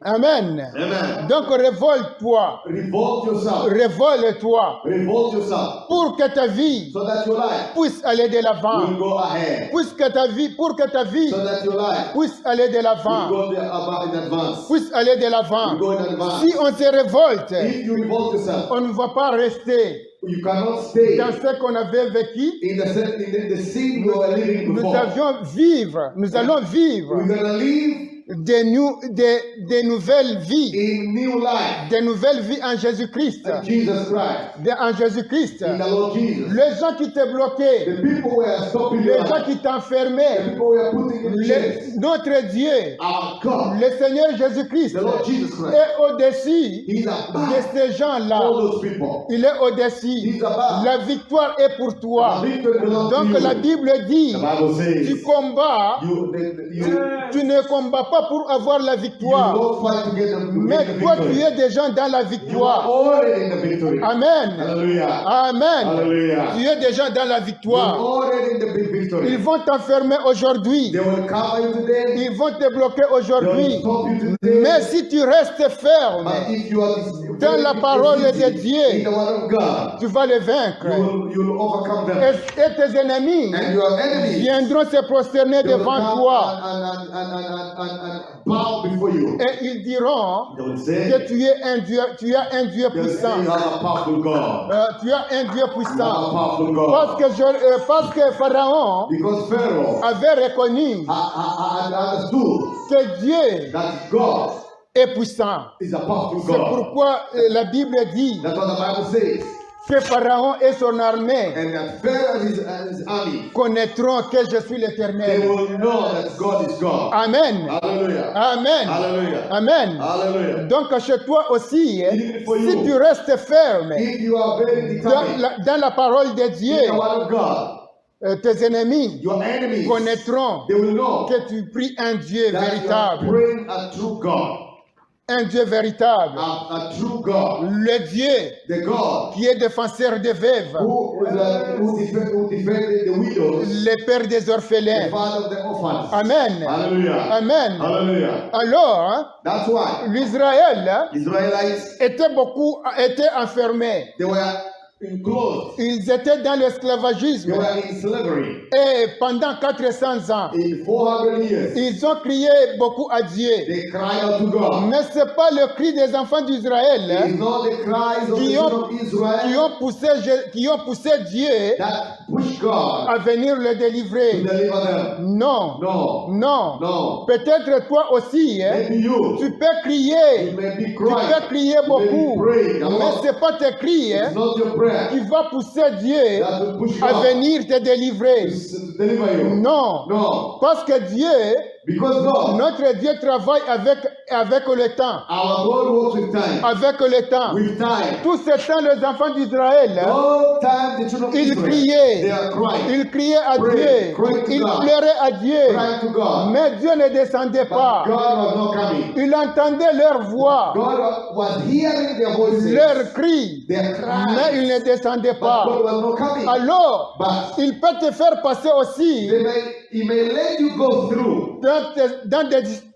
Amen. Amen. Donc révolte-toi. Revolt yourself. Révolte-toi. Revolt yourself. Pour que ta vie So that your life puisse aller de will l'avant. go ahead. Pour que ta vie So that your life puisse aller de will l'avant. go in advance. Puisse aller de l'avant. Will go in advance. Si on se révolte, If you revolt yourself, on ne va pas rester you cannot stay dans ce qu'on avait vécu. in the sin you were living Nous before. nous allons vivre We're gonna live des nouvelles vies, in new life des nouvelles vies en Jésus-Christ. in Jesus Christ, En Jésus-Christ. in the Lord Jesus. Les gens qui te bloquaient, The people were stopping les your gens life. qui The t'enfermaient, people were putting in chains. notre Dieu, Our God, le Seigneur Jésus-Christ, the Lord Jesus Christ, est au-dessus He's de above ces gens-là. all those people. Il est au-dessus. He's above. La victoire est pour toi. The victory belongs to Donc you. la Bible dit, The Bible tu says combats, you tu ne combats pas pour avoir la victoire, don't fight to get the mais toi tu victory. es déjà dans la You are victoire. already in the victory. Amen. Hallelujah. Amen. Hallelujah. Tu es déjà dans la You're victoire. already in the big victory. Ils vont t'enfermer aujourd'hui. They will cover you today. Ils vont te bloquer They will aujourd'hui. stop you today. Mais si tu restes ferme But if you are dans la parole de Dieu, in the word of God, tu vas les vaincre. you will overcome them. Et tes ennemis And your enemies viendront se prosterner they will devant come toi. and bow before you. Et ils diront They will que say, tu es un Dieu, tu as un Dieu they will say puissant. you have a powerful God. Tu as un Dieu You have a puissant. powerful Parce God. parce que Pharaon Because Pharaoh avait reconnu had understood que Dieu that God est puissant. is a powerful C'est God. pourquoi la Bible dit That's what the Bible says. que Pharaon et son armée And that Pharaoh and his army, connaîtront que je suis they l'Éternel. will know that God is God. Amen. Hallelujah. Amen. Hallelujah. Amen. Hallelujah. Donc chez toi aussi, Even for si you. tu restes ferme If you are very determined dans la parole de Dieu, in the word of God, tes ennemis your enemies, connaîtront they will know que tu pries un Dieu that you are véritable. praying a true God. Un Dieu véritable. A true God. Le Dieu The God qui est défenseur des veuves, who defended the widows, le père des the orphelins. father of the orphans. Amen. Hallelujah. Amen. Hallelujah. Alors, That's why l'Israël Israelites, était enfermé. they were enclosed. Ils étaient dans They l'esclavagisme. were in slavery. Et pendant 400 ans, In 400 years, ils ont crié beaucoup à Dieu. they cried out to God. Mais ce n'est pas le cri des enfants d'Israël It's not the cries of the qui children ont, of Israel qui ont poussé Dieu that push God à venir le to délivrer. deliver them. Non. No. Non. No. Peut-être toi aussi, Maybe you. tu peux crier. You may be Tu crying. peux crier You may beaucoup. be praying a Mais lot. ce n'est pas tes cris It's not your prayer qui va pousser Dieu that will push à God venir te délivrer. to deliver you. Non. No. Parce que Dieu, Because God, notre Dieu travaille avec avec le temps. Our God works with time. Avec le temps. With time. Tout ce temps, les enfants d'Israël, All time the children of ils Israel, criaient. they are crying. Ils criaient à Pray, Dieu. cry to Ils God. pleuraient à Dieu. Crying to God. Mais Dieu ne descendait But pas. God was not coming. Il entendait leur voix, God was hearing their voices, leurs cris, their mais il cries. ne descendait But pas. God was not coming. Alors, But il peut te faire passer aussi he may let you go through dans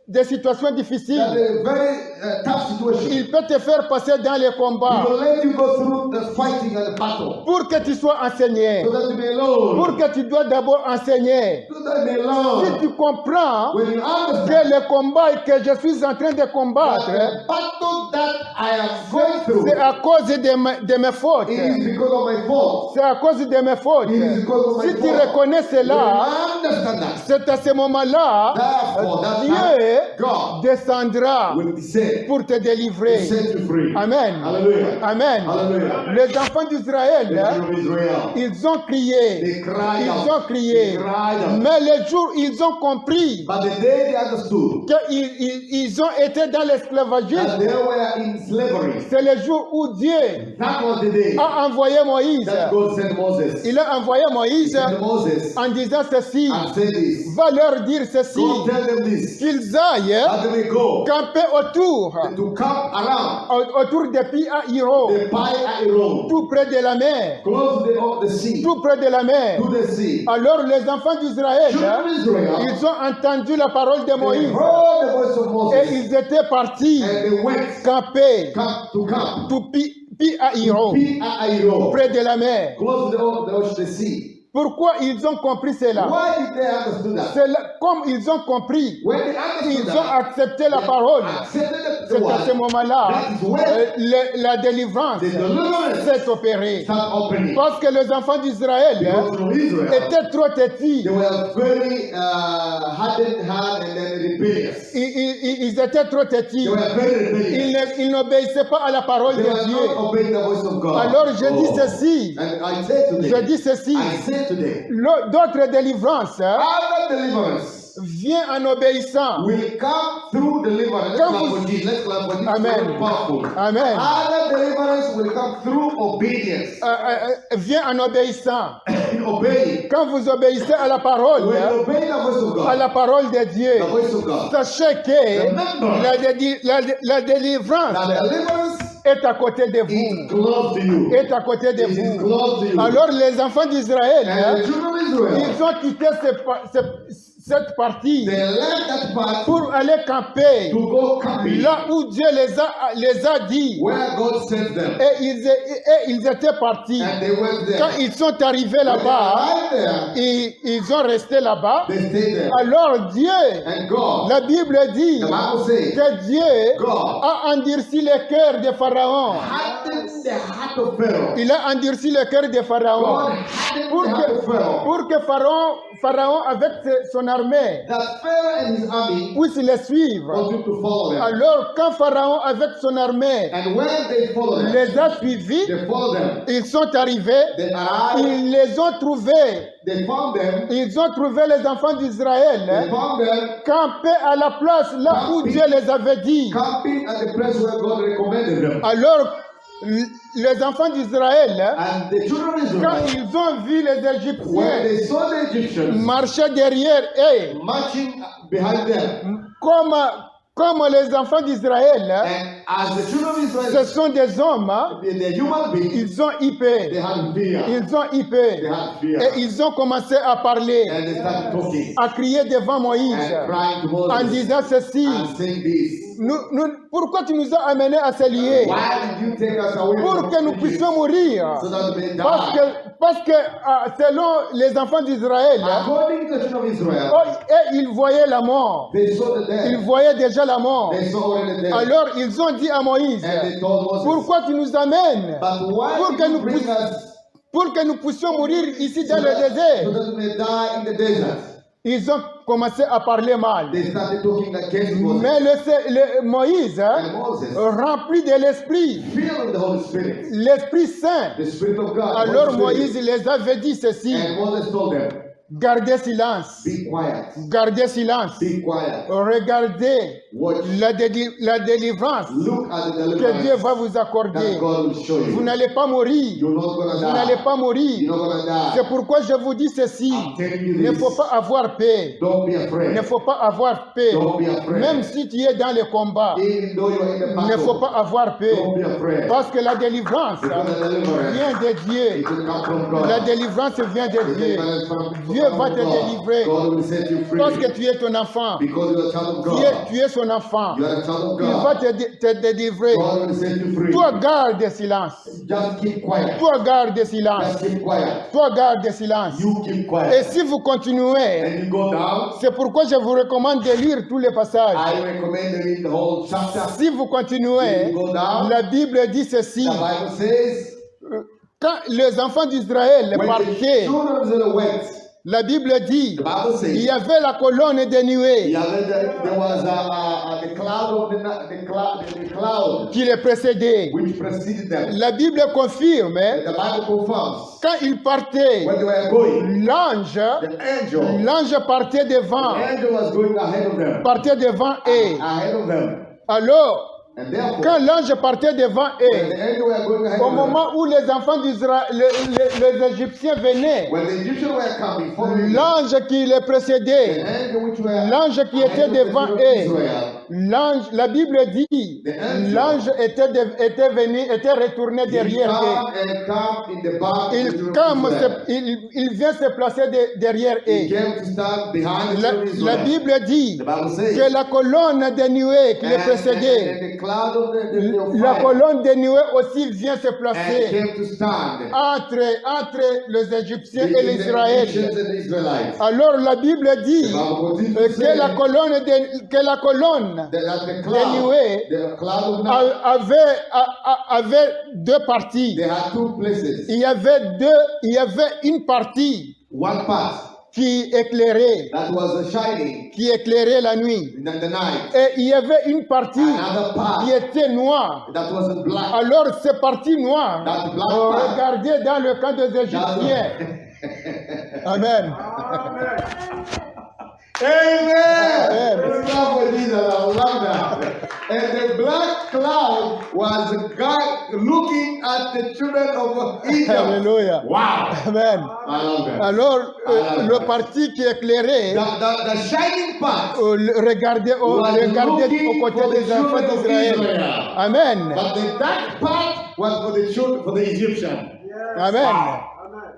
des situations that difficiles. a very tough situation. Il peut te faire passer dans les He combats will let you go through the fighting and the battle pour que tu sois enseigné. so that you may learn. Pour que tu dois d'abord enseigner. So that you may Si learn. tu comprends When you understand que le combat que je suis en train de that combattre, the battle that I am going through c'est à cause de mes fautes. it is because of my fault. C'est à cause de mes fautes. It is because of my Si tu fault. reconnais When cela, you understand that, c'est à ce moment-là, therefore, that Dieu time, God descendra will descend pour te to délivrer. set you free. Amen. Hallelujah. Amen. Hallelujah. Les enfants The d'Israël, children of Israel, ils ont crié. they cried Ils out. ont crié. They cried out. Mais le jour, ils ont compris But the day they understood qu'ils ont été dans that l'esclavagisme. they were in slavery, C'est le jour où Dieu that was the day a envoyé Moïse. that God sent Moses. Il a envoyé He Moïse sent Moses en disant ceci. and said this. Va leur dire ceci. Go tell them this. Qu'ils aillent That they may go camper autour to camp around autour des Pi à Hiro, the Pi Aeron, tout près de la mer. close the sea, Tout près de la mer. to the sea. Alors les enfants d'Israël, Children of Israel, ils ont entendu la parole de they Moïse heard the voice of et Moses ils étaient partis and they went camper to camp. tout Pi à Hiro, Pi Aeron, près de la mer. close to the sea. Pourquoi ils ont compris cela? Why did they understand that? C'est comme ils ont compris, When they understood ils ont that, accepté la parole. accepted the C'est à ce word, moment-là that is when la délivrance the deliverance s'est opérée. start opening. Parce que les enfants d'Israël Because of Israel, étaient trop têtus. they were very hardened and then rebellious. Ils étaient trop They têtus. were very rebellious. Ils n'obéissaient pas à la parole They de were not Dieu. obeying the voice of God. Alors je dis Oh. ceci. And I say Je today, dis ceci. I say today, D'autres délivrances other deliverance viennent en obéissant. will come through deliverance. Let's Come clap with- for Jesus. Let's clap for Jesus. Amen. Very powerful. Amen. Other deliverance will come through obedience. Vient en obéissant. In obeying. Quand vous obéissez à la parole, When you obey the voice of à God, la parole de Dieu, the voice of God, sachez que Remember la délivrance that deliverance est à côté de is vous. close to you. Est à côté de It is vous. close to you. Alors les enfants d'Israël, And the children of Israel, ils ont quitté cette partie they left that part pour aller camper to go camping là où Dieu les a dit. where God sent them. Et ils étaient partis. And they went there. Quand ils sont arrivés When they là-bas, arrived there, ils ont resté là-bas. they stayed there. Alors Dieu, And God, la Bible dit the Bible says, que Dieu God a endurci le cœur de Pharaon. hardened the heart of Pharaoh. Il a endurci le cœur de God Pharaon. hardened Pour the heart of Pharaoh. pour que Pharaon avec son armée That Pharaoh and his army puisse les suivre. wanted to follow them. Alors quand Pharaon avec son armée And when they followed them, les a suivis, they followed them. ils sont arrivés, They arrived, ils les ont trouvés. they found them, Ils ont trouvé les enfants they d'Israël found them campés à la place là où Dieu les avait dit. camping at the place where God recommended them. Alors, les enfants d'Israël, And the children of quand Israel, ils ont vu les when Égyptiens they saw the Egyptians marcher derrière eux, marching behind them, comme les enfants d'Israël, and as the children of ce Israel, sont des hommes, the human beings, ils ont they hypé, had fear. ils ont They hypé, had fear. et ils ont commencé à parler, And they started talking à crier devant Moïse, and crying to en Moses disant ceci. and saying this. Pourquoi tu nous as amenés à se lier? Why did you take us away Pour from que nous Egypt puissions mourir. so that we may Parce die? que selon les enfants d'Israël, According to the children of Israel, ils voyaient la mort. they saw the Ils death. voyaient déjà la mort. They saw already the death. Alors ils ont dit à Moïse, And they told Moses, pourquoi tu nous amènes? but why Pour did que you nous bring puissions, us pour que nous puissions mourir ici dans so le that désert? we may die in the desert? Ils ont commencé à parler mal. They started talking against Moses. Mais Moïse, And Moses, rempli de l'Esprit, filled with the Holy Spirit, l'Esprit Saint, the Spirit of God, alors Holy Moïse Spirit, les avait dit ceci. and Moses told them, Gardez silence. Be quiet. Gardez silence. Be quiet. Regardez Watch. la délivrance Look at the que Dieu va deliverance vous that accorder. God will show Vous you. n'allez pas mourir. You're not gonna Vous n'allez die. pas mourir. You're not gonna C'est die. pourquoi je vous dis ceci. I'm telling you Il ne this. faut pas avoir peur. Don't be Il ne afraid. faut pas avoir peur. Don't be afraid. Même si tu es dans le combat, Even though you're in the il ne faut battle, pas avoir peur. don't be afraid. Parce que la délivrance Because the deliverance, vient de Dieu. it will come from God. La délivrance vient de The Dieu. deliverance from Dieu va te God. délivrer. God will set you free. Parce que tu es ton enfant. Because you're a child of Tu God. es son enfant. You are a child of Il va God. te délivrer. God will set you free. Toi, garde silence. Just keep quiet. Toi, garde silence. Just keep quiet. Toi, garde silence. You keep Et quiet. si vous continuez, And you go down. c'est pourquoi je vous recommande de lire tous les passages. I recommend you read the whole chapter. Si vous continuez, You go down. la Bible dit ceci. The Bible says, Quand les enfants d'Israël when the partaient, children of Israel went, la Bible dit, the Bible il y says, avait la colonne de nuée there was the cloud of the cloud qui les précédait. which preceded them. La Bible confirme, The Bible confirms quand ils partaient, when they were going, l'ange the angel partait devant, was going ahead of them. partait devant eux. Ahead of them. Alors, And therefore, quand l'ange partait devant when eux, the angel were going ahead au of them, moment où les enfants d'Israël, les Égyptiens venaient, when the Egyptians were coming, following them, l'ange qui les the précédait, angel which were l'ange qui était ahead of the devant children of eux, Israel, l'ange, la Bible dit, The angel l'ange était retourné he derrière come eux. and come in the back of the Il, children comme of Israel. il vient se placer derrière He eux. came to stand behind the La, children of la Israel. Bible dit The Bible says, que la colonne de nuée qui les and précédait, the cloud of the la fire colonne de nuée aussi vient se and placer came to stand entre les Égyptiens et between les the Israéliens. Egyptians and the Israelites. Alors la Bible dit The Bible continues to say que la colonne that the nuée cloud of night, avait deux parties. they had two places. Il y avait une partie One part qui éclairait that was shining la nuit. in the night. Et il y avait une partie Another part qui était noire. that was black. Alors ces parties noires, That black part. regardez dans le camp des Égyptiens. Amen. Amen. Amen. Amen. It's not for Jesus. I love that. And the black cloud was God looking at the children of Egypt. Alléluia. Wow. Amen. I love that. Alors, le parti qui éclairait, The shining part regardez aux côtés des enfants d'Israël. Amen. But the dark part was for the children, for the Egyptians. Amen. Amen.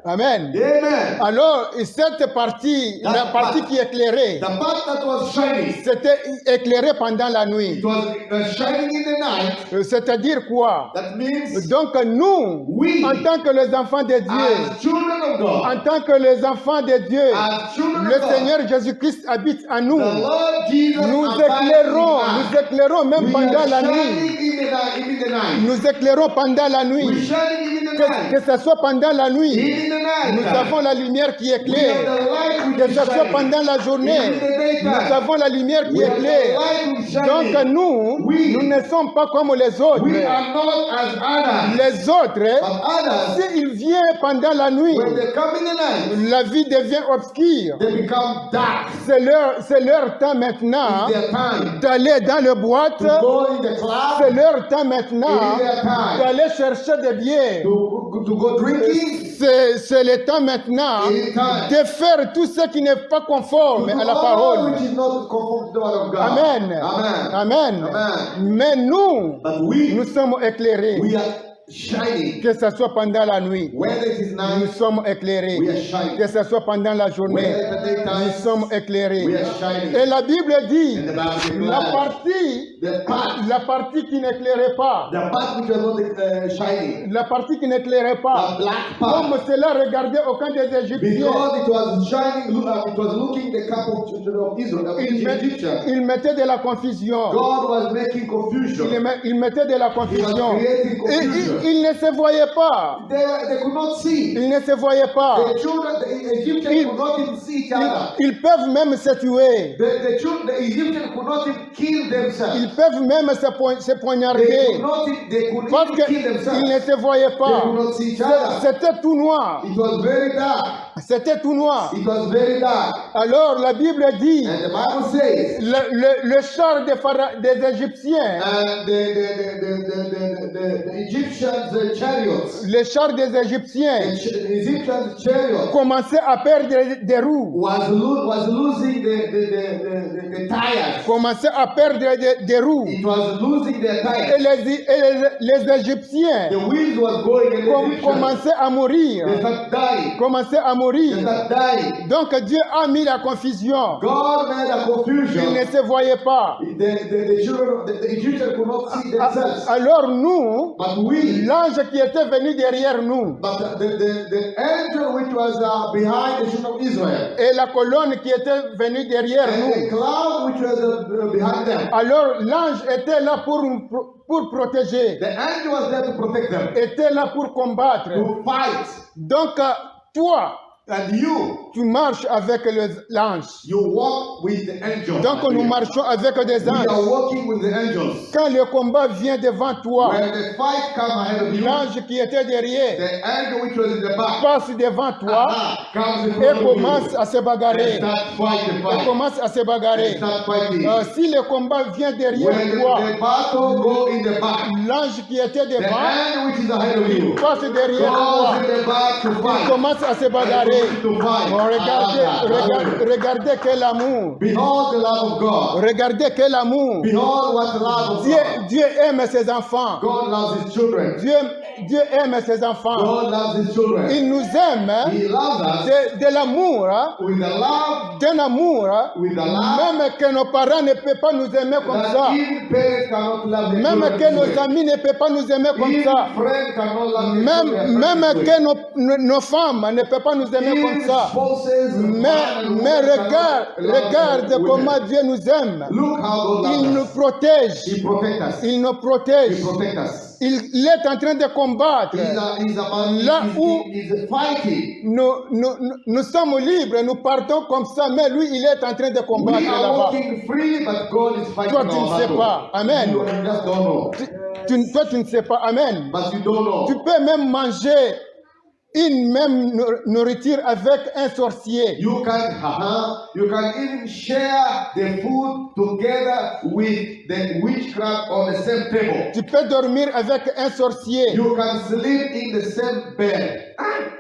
Amen. Amen. Alors, cette partie, la partie qui éclairait, The part that was shining, c'était éclairé pendant la nuit. it was shining in the night. C'est-à-dire quoi? That means Donc nous, We, en tant que les enfants de Dieu, as children of God, en tant que les enfants de Dieu, as children le of God, Seigneur Jésus-Christ habite en nous. the Lord Jesus Nous abides in us. éclairons même We pendant are la nuit. shining in the night. Nous éclairons pendant la We're nuit. shining in the Que night. ce soit pendant la nuit, In the night. nous avons la lumière qui We have éclaire. the light which Que is ce soit shining. pendant la journée, In the daytime. nous avons la lumière qui We have the éclaire. light which is Donc shining. nous ne sommes pas comme les autres. We are not as others. Les autres, But others, s'ils viennent pendant la nuit, when they come in the night, la vie devient obscure. they become dark. C'est leur temps maintenant It's their time d'aller dans le boîte. to go in the C'est club. leur temps maintenant It is their time d'aller chercher des biens. to go drinking. C'est le temps maintenant It is time de faire tout ce qui n'est pas conforme to do à la all parole. which is not conform to the word of God. Amen. Amen. Amen. Amen. Mais nous, But we sommes éclairés. are shining. Que ce soit pendant la nuit, Whether it is nous night, sommes éclairés. we are shining. Que ce soit pendant la journée, Whether it's the nous daytime, sommes éclairés. we are shining. Et la Bible dit, And the Bible la declares la partie qui n'éclairait pas, the part which was not shining, la partie qui n'éclairait pas, the black part, comme cela regardait au camp des Égyptiens, because it was shining, it was looking the camp of children of Israel, of Egyptians. il mettait de la confusion. God was making confusion. Il mettait de la He was confusion. creating Et confusion. Ils ne se voyaient pas. They could not see. Ils ne se voyaient pas. The children, the Egyptians could not even see each other. Ils peuvent même se tuer. The Egyptians could not even kill themselves. Ils peuvent même se poignarder. They could Parce even kill themselves. qu'ils ne se voyaient They pas. could not see each other. C'était tout noir. It was very dark. C'était tout noir. It was very dark. Alors la Bible dit, And the Bible says, le char des Égyptiens, the Egyptians' chariots, le char des Égyptiens the Egyptians' chariots commençait à perdre des roues, was losing the tires. commençait à perdre des roues. It was losing their Et tires. les Égyptiens The wheels was going and the Egyptians, commençaient à mourir. they start dying. Commençaient à They mourir. start dying. Donc Dieu a mis la confusion. God made a Ils confusion. ne se voyaient pas. The children, the Egyptians could not see themselves. Alors nous, But we, l'ange qui était venu derrière nous but the angel which was behind the children of Israel, et la colonne qui était venue derrière and the nous, cloud which was behind them, alors l'ange était là pour protéger, the angel was there to protect them, était là pour combattre. to fight. Donc toi, And you, tu marches avec l'ange. you walk with the angel. Donc nous marchons avec des We are anges. walking with the angels. Quand le combat vient devant toi, When the fight comes ahead of you, l'ange qui était derrière the angel which was in the back passe devant toi comes in et front of commence you à se and bagarrer. start fighting the Et fight. commence à se And bagarrer. start fighting. Si le combat vient derrière When toi, the battle go in the back, l'ange qui était the devant angel which is ahead of you passe derrière toi. goes in the back to Il fight. commence à se bagarrer. To fight. Bon, regardez quel amour. Behold the love of God. Regardez quel amour. Behold what the love of God. Dieu aime ses enfants. God loves his children. Dieu aime ses enfants. God loves his children. Il nous aime He loves us de l'amour, with the love, d'un amour, with the love même que nos parents ne peuvent pas nous aimer comme that ça. even parents cannot love their Même children que this nos way. amis ne peuvent pas nous aimer comme Even ça. friends cannot love their children Même this que way. nos femmes ne peuvent pas nous aimer comme Even ça. spouses, man and woman Mais cannot love regarde their women. comment Dieu nous aime. Look how God Il loves nous us. protège. He protects us. Il nous He protège. protects us. Il est en train de combattre. Là où He's fighting. nous sommes libres, nous partons comme ça, mais lui, il est en train de combattre We are là-bas. walking free, but God is fighting Toi, tu ne our sais battle. pas. Amen. You just don't know. Toi, tu ne sais pas. Amen. But you don't know. Tu peux même manger une même nourriture avec un sorcier. You can even share the food together with the witchcraft on the same table. Tu peux dormir avec un sorcier. You can sleep in the same bed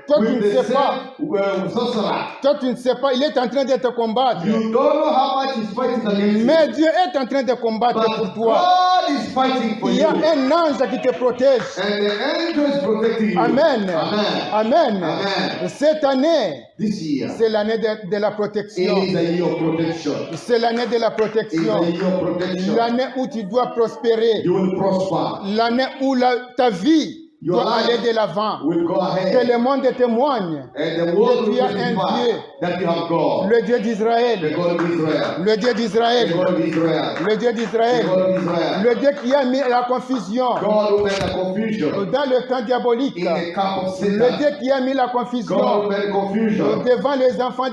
Toi, tu with ne the sais pas. same sorcerer. Toi, tu ne sais pas. Il est en train de te combattre. You don't know how much he's fighting against Mais you. Dieu est en train de combattre pour But toi. God is fighting for Il y you. a un ange qui te protège. And the angel is protecting you. Amen. Amen. Amen. Cette année, This year, c'est l'année de la it protection. is a year of protection. C'est l'année de la It is protection. a year of protection. L'année où tu dois prospérer. You will prosper. L'année où ta vie Your doit aller life de l'avant. will go Que ahead. le monde témoigne. And the world Que will tu as un testify Dieu. that you have God. Le Dieu The d'Israël. God of Israel. Le Dieu The d'Israël. God of Israel. Le Dieu The d'Israël. God of Israel. Le Dieu qui a mis la confusion God who made a confusion dans le camp diabolique. in the camp of Le Satan. Dieu qui a mis la God who confusion made confusion devant les enfants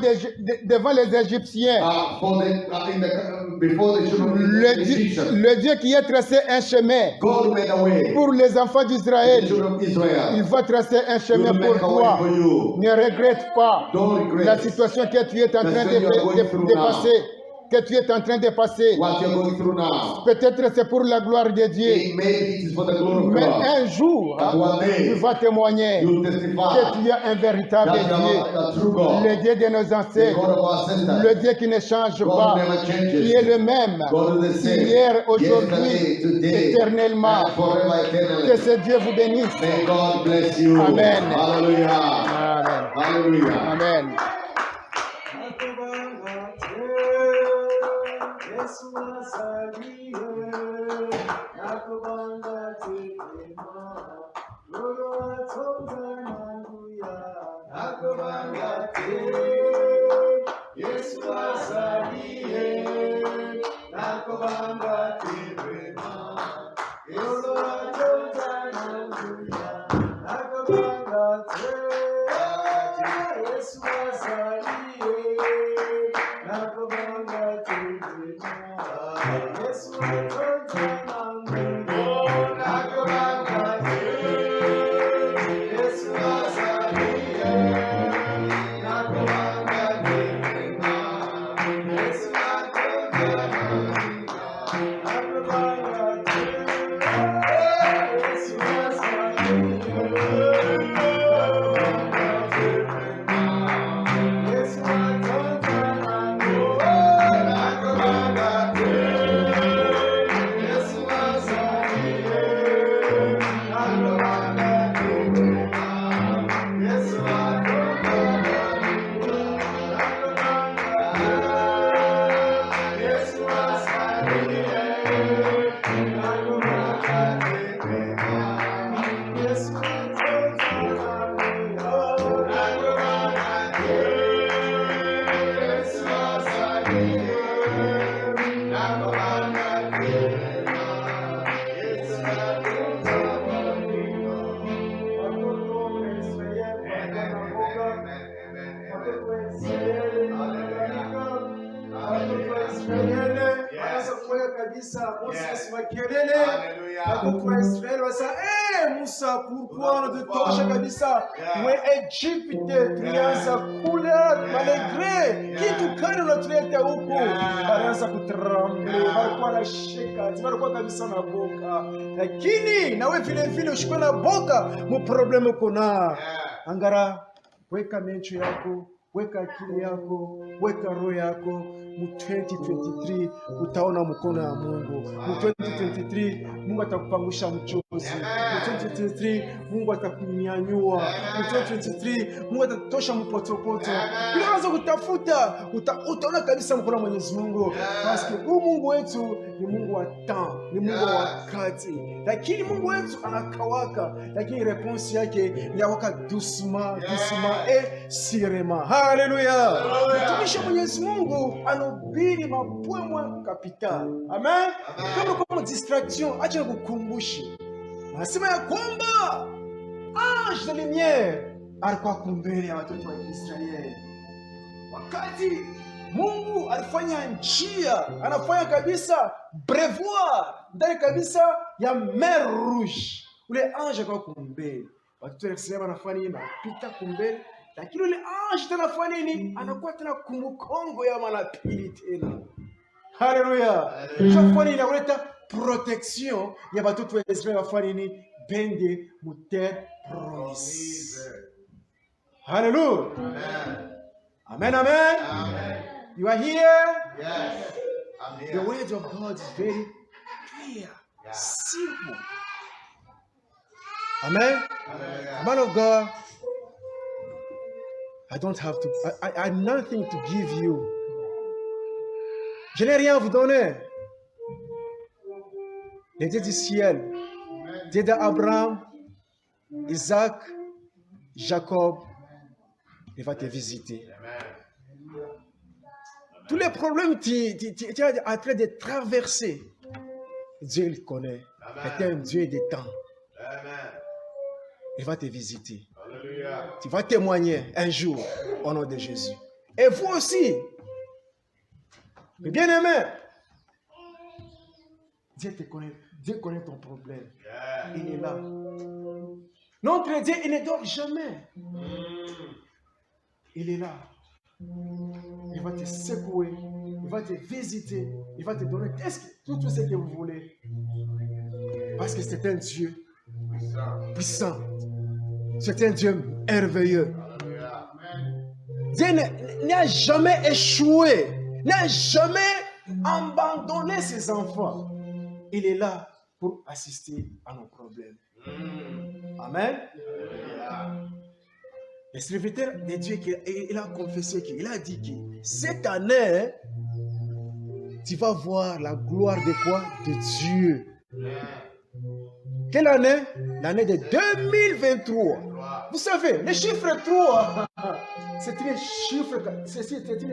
devant les Égyptiens. before the children of the Egyptians. Le Dieu qui a tracé un chemin God who made a way pour les enfants for the d'Israël. children of Israel. Il va tracer un He chemin will pour make a way toi. for you. Ne regrette pas Don't la regret situation que tu es en train de now. passer. Que tu es en train de passer. what you're going through now. Peut-être c'est pour la gloire de Dieu. Maybe it is for the glory of Mais God. un jour, That one day, tu vas témoigner you will que testify tu es un véritable that you Dieu. are a true God. Le Dieu de nos The ancêtres. God of our ancestors. Le Dieu qui ne change God pas. who never changes. Qui est le même. God is the same. Hier, aujourd'hui, Yesterday, today, éternellement. and forever eternally. Que ce Dieu vous bénisse. May God bless you. Amen. Hallelujah. Amen. Hallelujah. Amen. Yesu azaliwe, nakubanga tekema, lolo atonza nanguya, nakubanga te. Yesu azaliwe, nakubanga tekema, lolo atonza nanguya. Musa, pourquoi on te touche comme ça? Ouais, Égypte, trianza kule, malgré qui tu connais notre état huko, baraza kutremble, barikuwa na shika, barikuwa kabisa na boka. Lakini na wewe vile vile ushikwe na boka, mu problem uko na. Angara, weka mencho yako, weka akili yako, weka roho yako. Mu 2023 utaona mkono wa Mungu. Mu 2023 Mungu atakupangusha mchozi. Mu 2023 Mungu atakunyanyua. Mu 2023 Mungu atatosha mpotopoto. Bila unaanza kutafuta, utaona kabisa mkono wa Mwenyezi Mungu. Parce que Mungu wetu ni Mungu wa temps, ni Mungu wa wakati. Lakini Mungu wetu anakawaka, lakini response yake ni yawaka doucement et sûrement. Hallelujah. Mtumishi wa Mwenyezi Mungu anahubiri mapwemwe capital. Amen. Kama distraction, acha kukumbusha. Anasema ya kwamba ange de lumière alikuwa kumbele ya watoto wa Israeli. Wakati Mungu alifanya njia, anafanya kabisa brevoir ndani kabisa ya mer rouge. Ule ange alikuwa kumbele. Watoto wa Israeli wanafanya nini? Pita kumbele. Lakini ule ange tena afanya nini? Anakuwa tena kumkongo ya manapili tena. Haleluya. Chafanya nini? Kuleta protection ya watoto wa Israeli wafanya nini? Bende muter promise. Haleluya. Amen. Amen. Amen. You are here? Yes. I'm here. The word of God is very clear, simple. Amen. Amen. Man of God, I don't have to, I have nothing to give you. Je n'ai rien à vous donner. Le Dieu du ciel, Dieu d'Abraham, Isaac, Jacob, il va te visiter. Tous les problèmes que tu es en train de traverser, Dieu le connaît. C'est un Dieu des temps. Il va te visiter. Hallelujah. Tu vas témoigner un jour au nom de Jésus. Et vous aussi, mes bien-aimés, Dieu te connaît. Dieu connaît ton problème. Yeah. Il est là. Notre Dieu, il ne dort jamais. Il est là. Il va te secouer. Il va te visiter. Il va te donner tout ce que vous voulez. Parce que c'est un Dieu puissant. C'est un Dieu merveilleux. Dieu n'a jamais échoué. N'a jamais abandonné ses enfants. Il est là pour assister à nos problèmes. Amen. Le serviteur de Dieu, il a confessé qu'il a dit que cette année, tu vas voir la gloire de quoi? De Dieu. Quelle année? L'année de 2023. Vous savez, le chiffre 3, c'est un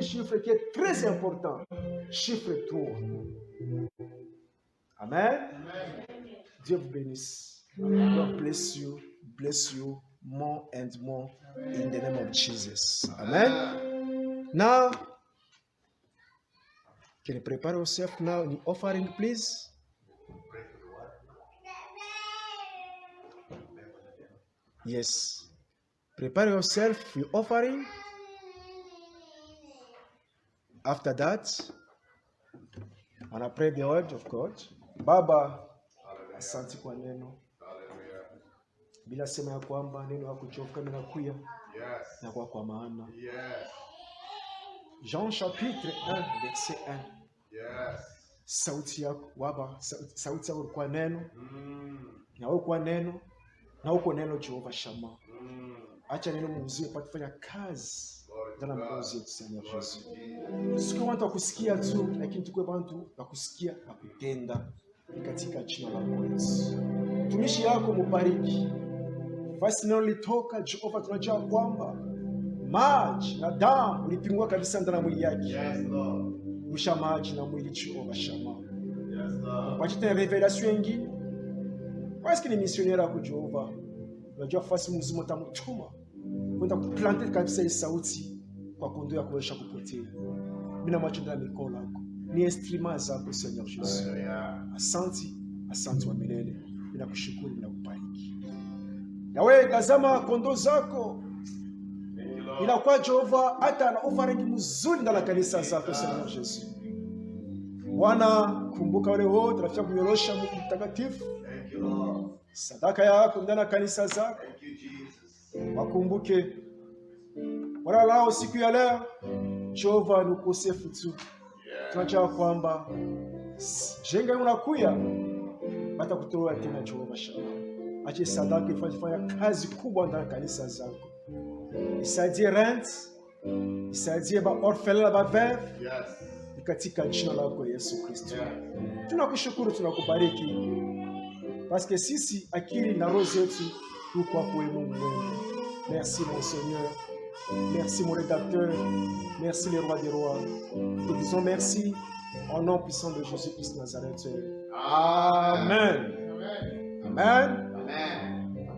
chiffre qui est très important. Chiffre 3. Amen. Dieu vous bénisse. God bless you, more and more in the name of Jesus. Amen. Now, can you prepare yourself now in the offering, please? Yes. Prepare yourself for your offering. After that, and I pray the word of God. Baba, asante kwa neno. Bila sema ya kwamba neno la kuchoka linakuja na kwa maana. Jean chapitre 1 verset 1. Sauti yako Baba, sauti yako kwa neno. Na wewe kwa neno, na uko neno Jehova Shama. Acha neno mzee pate kufanya kazi ndani ya mioyo yetu Seigneur Jesus. Sio watu kusikia tu, lakini tukue watu wa kusikia na kutenda katika jina la Yesu. Mtumishi yako mubariki. Basi neno litoka Jehova, tunajua kwamba maji na damu ulipingwa kabisa ndani ya mwili yake. Yes Lord. Usha maji na mwili Jehova Shama. Yes Lord. Kwa chini revelation nyingine. Basi ni missionnaire kwa Jehova. Unajua fasi mzima utamtuma kwenda kuplanter kabisa sauti kwa kondo ya kuweza kupotea. Mimi na macho ndani mikono yako. Ni instrument zako Seigneur Jesus. Asante wa milele. Ninakushukuru na kubariki. Yawe tazama kondo zako. Inakuwa Jehova hata na offering mzuri ndani ya kanisa zako Seigneur Jesus. Bwana, kumbuka wale wote tunafika kunyorosha Mungu mtakatifu. Thank you Lord. Sadaka yako ndani ya kanisa zako. Thank you Jesus. Wakumbuke wala lao siku ya leo Jehova ni ukosefu tu. Tunajua kwamba jenga unakuya hata kutoa tena Jehova Shama. Acha sadaka ifanye kazi kubwa ndani ya kanisa zako. Isaidie rent, isaidie ba orphelin ba veuve. Yes. Katika jina lako Yesu Kristo. Tunakushukuru, tunakubariki. Parce sisi akili na roho zetu tuko hapo Mungu wewe. Merci mon Seigneur. Merci mon rédacteur. Merci le roi des rois. Nous disons merci au nom puissant de Jésus-Christ Nazareth. Amen. Amen. Amen.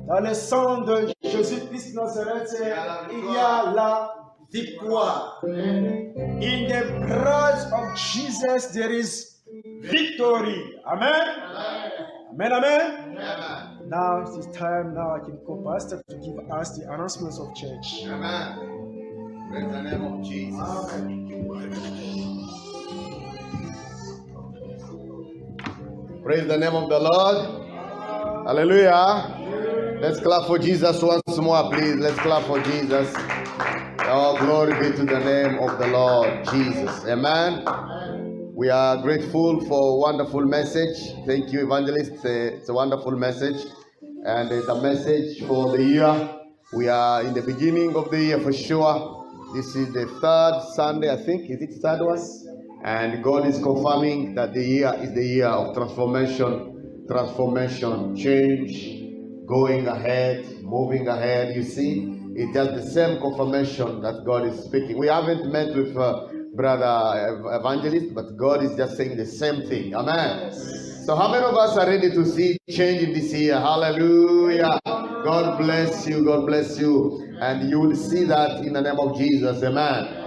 Dans le sang de Jésus-Christ Nazareth, il y a la victoire. In the blood of Jesus, there is victory. Amen. Amen. Amen. Amen. Now it's time. Now I can call Pastor to give us the announcements of church. Amen. Praise the name of Jesus. Amen. Praise the name of the Lord. Hallelujah. Let's clap for Jesus once more, please. Let's clap for Jesus. Oh, glory be to the name of the Lord Jesus. Amen. We are grateful for a wonderful message. Thank you, evangelist. It's a wonderful message. And it's a message for the year. We are in the beginning of the year for sure. This is the third Sunday, I think. Is it third one? And God is confirming that the year is the year of transformation, change, going ahead, moving ahead. You see, it has the same confirmation that God is speaking. We haven't met with Brother Evangelist, but God is just saying the same thing. Amen. So how many of us are ready to see change in this year? Hallelujah. God bless you. God bless you. And you will see that in the name of Jesus. Amen.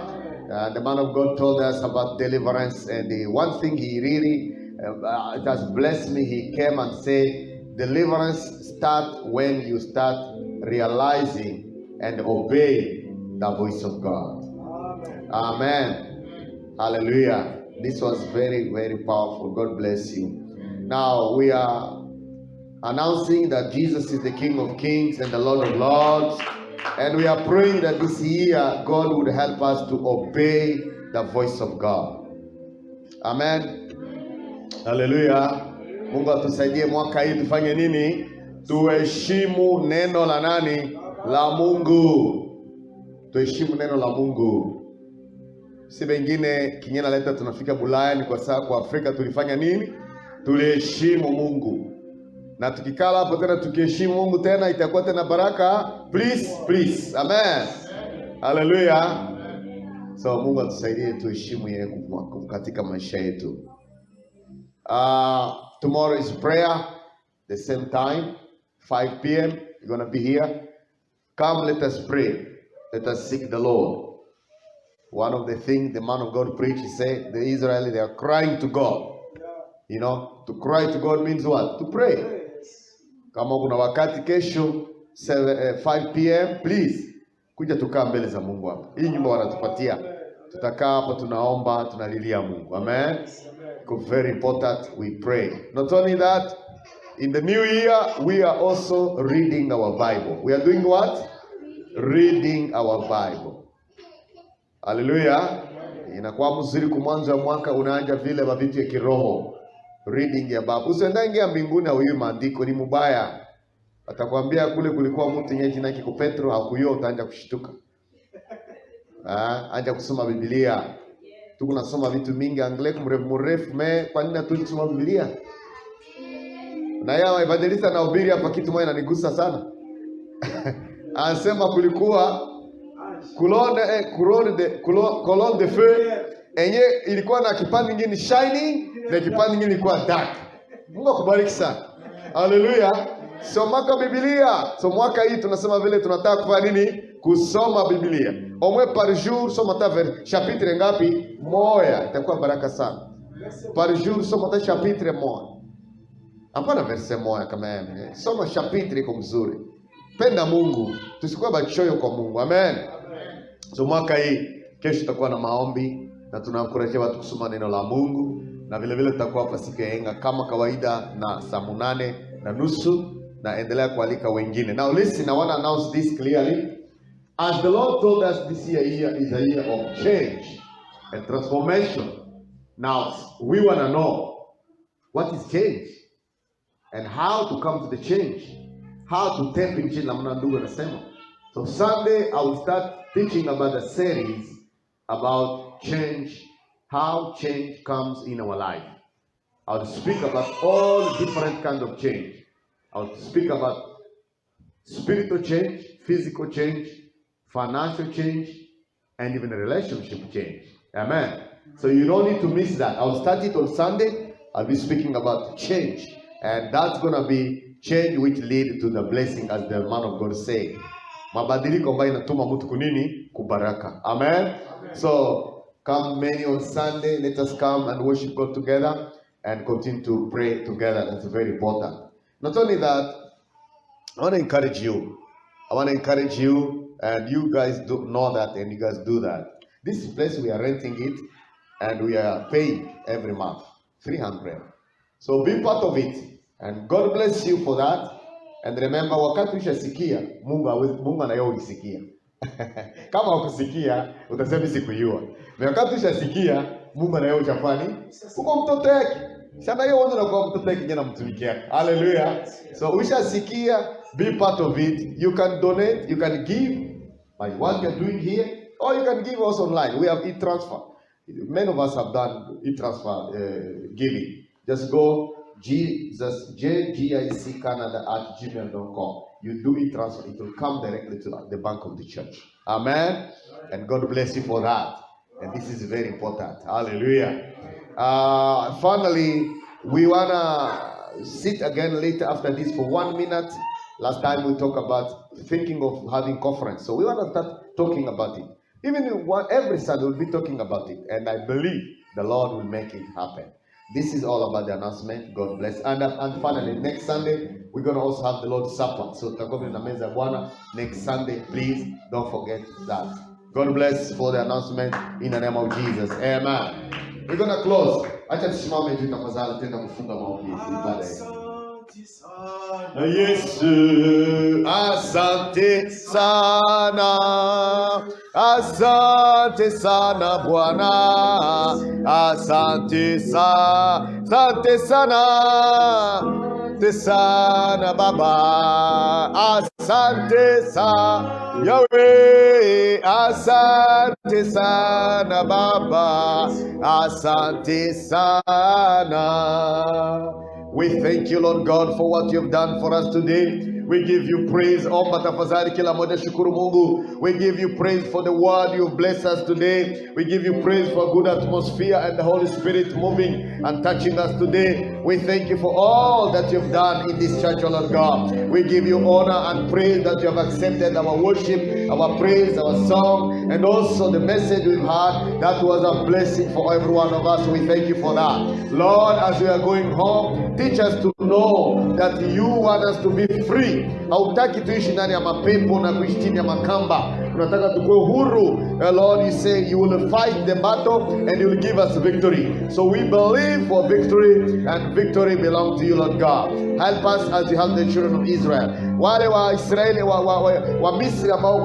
The man of God told us about deliverance. And the one thing he really, it has blessed me. He came and said, deliverance starts when you start realizing and obeying the voice of God. Amen. Amen. Hallelujah. This was very, very powerful. God bless you. Now we are announcing that Jesus is the King of Kings and the Lord of Lords. And we are praying that this year God would help us to obey the voice of God. Amen. Hallelujah. Mungu atusaidie mwaka hii tufanye nini? Tuheshimu neno la nani? La Mungu. Tuheshimu neno la Mungu. Si bengine kinyena leta tunafika Bulaya ni kwa sababu kwa Afrika tulifanya nini? Tuliheshimu Mungu. Na tukikala hapo tena tukiheshimu Mungu tena itakuwa tena baraka. Please. Amen. Hallelujah. So Mungu atusaidie tuheshimu yeye katika maisha yetu. Tomorrow is prayer, the same time, 5 p.m. You're going to be here. Come, let us pray. Let us seek the Lord. One of the things the man of God preached, he said, the Israelites, they are crying to God. You know, to cry to God means what? To pray. Kama kuna wakati kesho 5 p.m. please kuja tukaa mbele za Mungu hapa. Hii nyumba wanatupatia. Tutakaa hapa tunaomba, tunalilia Mungu. Amen. It's very important we pray. Not only that, in the new year we are also reading our Bible. We are doing what? Reading our Bible. Hallelujah. Inakuwa mzuri kumwanza mwaka unaanja vile mavitu ya kiroho. Reading ya Bible. Usiendange mbinguni au maandiko ni mubaya. Atakwambia kule kulikuwa mtu yenye jina kiko Petro, hakuyo utaanza kushituka. Anja kusoma Biblia. Tuko nasoma vitu mingi anglais mrefu kwa nini tusoma Biblia? Na yao evangelista na ubiri hapa kitu moja inanigusa sana. Anasema kulikuwa colonne de feu enye ilikuwa na kipande kingine shining na kipande kingine ilikuwa dark. Mungu akubariki sana. Hallelujah. Soma Biblia. So mwaka hii tunasema vile tunataka kufanya nini? Kusoma Biblia. Au moins par jour soma ta chapitre ngapi? Moja. Itakuwa baraka sana. Par jour soma ta chapitre moja. Hapana verset moja kama yeye. Soma chapitre iko mzuri. Penda Mungu. Tusikuwe bachoyo kwa Mungu. Amen. So mwaka hii kesho tutakuwa na maombi na tunaencourage watu kusoma neno la Mungu na vile vile tutakuwa hapa siku ya Yenga kama kawaida na saa 8:30 na endelea kualika wengine. Now listen, I want to announce this clearly. As the Lord told us this year is a year of change and transformation. Now we want to know what is change and how to come to the change. How to tap into namna ndugu anasema. So Sunday I will start teaching about the series about change, how change comes in our life. I will speak about all different kinds of change. I will speak about spiritual change, physical change, financial change, and even relationship change. Amen. So you don't need to miss that. I will start it on Sunday. I'll be speaking about change. And that's going to be change which lead to the blessing, as the man of God said. Mabadiliko ambayo inatuma mtu kunini? Kubaraka. Amen. So come many on Sunday. Let us come and worship God together and continue to pray together. That's very important. Not only that, I want to encourage you. And you guys do know that, and you guys do that. This place we are renting it, and we are paying every month 300. So be part of it, and God bless you for that. And remember, wakati ushasikia Mungu anayo ulisikia. Kama hukusikia utasema sikuiua. Na wakati ushasikia, Mungu na yeye uchafani uko mtoto yake. Sana yeye wewe unakuwa mtoto yake na mtumiki yake. Hallelujah. So ushasikia, be part of it. You can donate, you can give by what you're doing here, or you can give us online. We have e-transfer. Many of us have done e-transfer giving. Just go jgiccanada@gmail.com. You do e-transfer, it will come directly to the bank of the church. Amen. And God bless you for that. And this is very important. Hallelujah. Finally, we wanna sit again later after this for 1 minute. Last time we talked about thinking of having conference. So we want to start talking about it. Even every Sunday we'll be talking about it. And I believe the Lord will make it happen. This is all about the announcement. God bless. And finally, next Sunday, we're going to also have the Lord's Supper. So next Sunday, please don't forget that. God bless for the announcement in the name of Jesus. Amen. We're going to close. Acha tusimame juu tafadhali tena kufunga maombi ibada yetu. Yesu, asante sana, asante sana Bwana, asante sana Baba, asante sana Yahweh, asante sana Baba, asante sana. We thank you, Lord God, for what you've done for us today. We give you praise. We give you praise for the word you've blessed us today. We give you praise for a good atmosphere and the Holy Spirit moving and touching us today. We thank you for all that you've done in this church, Lord God. We give you honor and praise that you have accepted our worship, our praise, our song, and also the message we've had. That was a blessing for every one of us. We thank you for that. Lord, as we are going home, teach us to know that you want us to be free. Hautaki tuishi ndani ya mapepo na kuishi chini ya makamba. Tunataka tukue huru. Lord, you say you will fight the battle and you will give us victory. So we believe for victory, and victory belongs to you, Lord God. Help us as you help the children of Israel. Wale wa Israeli wa Misri ambao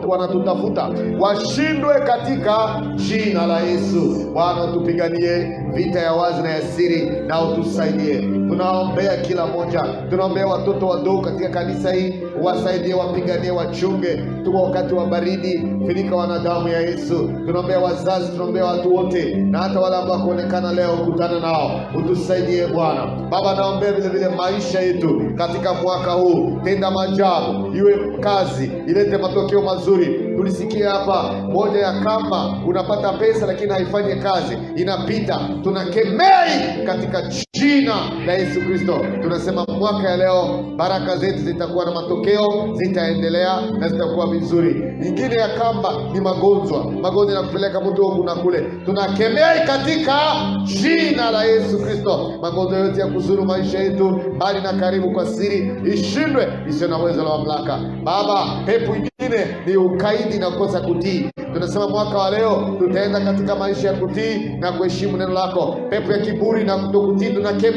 wanatutafuta washindwe katika jina la Yesu. Bwana, tupiganie vita ya wazi na ya siri na utusaidie. Tunaombea kila moja. Tunaombea watoto wadogo katika kanisa hii, wasaidie, wapiganie, wachunge. Tuko wakati wa baridi, finika wanadamu ya Yesu. Tunaombea wazazi, tunaombea watu wote, na hata wale ambao kuonekana leo, kutana nao. Utusaidie Bwana. Baba, naombea vile vile maisha yetu katika mwaka huu. Tenda maajabu, iwe kazi, ilete matokeo mazuri. Tulisikia hapa moja ya kama unapata pesa lakini haifanyi kazi, inapita. Tunakemei katika jina la Yesu Kristo. Tunasema mwaka ya leo baraka zetu zitakuwa na matokeo, zitaendelea na zitakuwa vizuri. Nyingine ya kamba ni magonjwa na kupeleka mtu huku na kule. Tunakemei katika jina la Yesu Kristo. Magonjwa yote ya kuzuru maisha yetu mbali na karibu kwa siri, ishindwe, isiyo na uwezo la mamlaka. Baba, pepo ingine ni ukaidi na kukosa kutii. Tunasema mwaka wa leo tutaenda katika maisha ya kutii na kuheshimu neno lako. Pepo ya kiburi na kutokutii tunakemea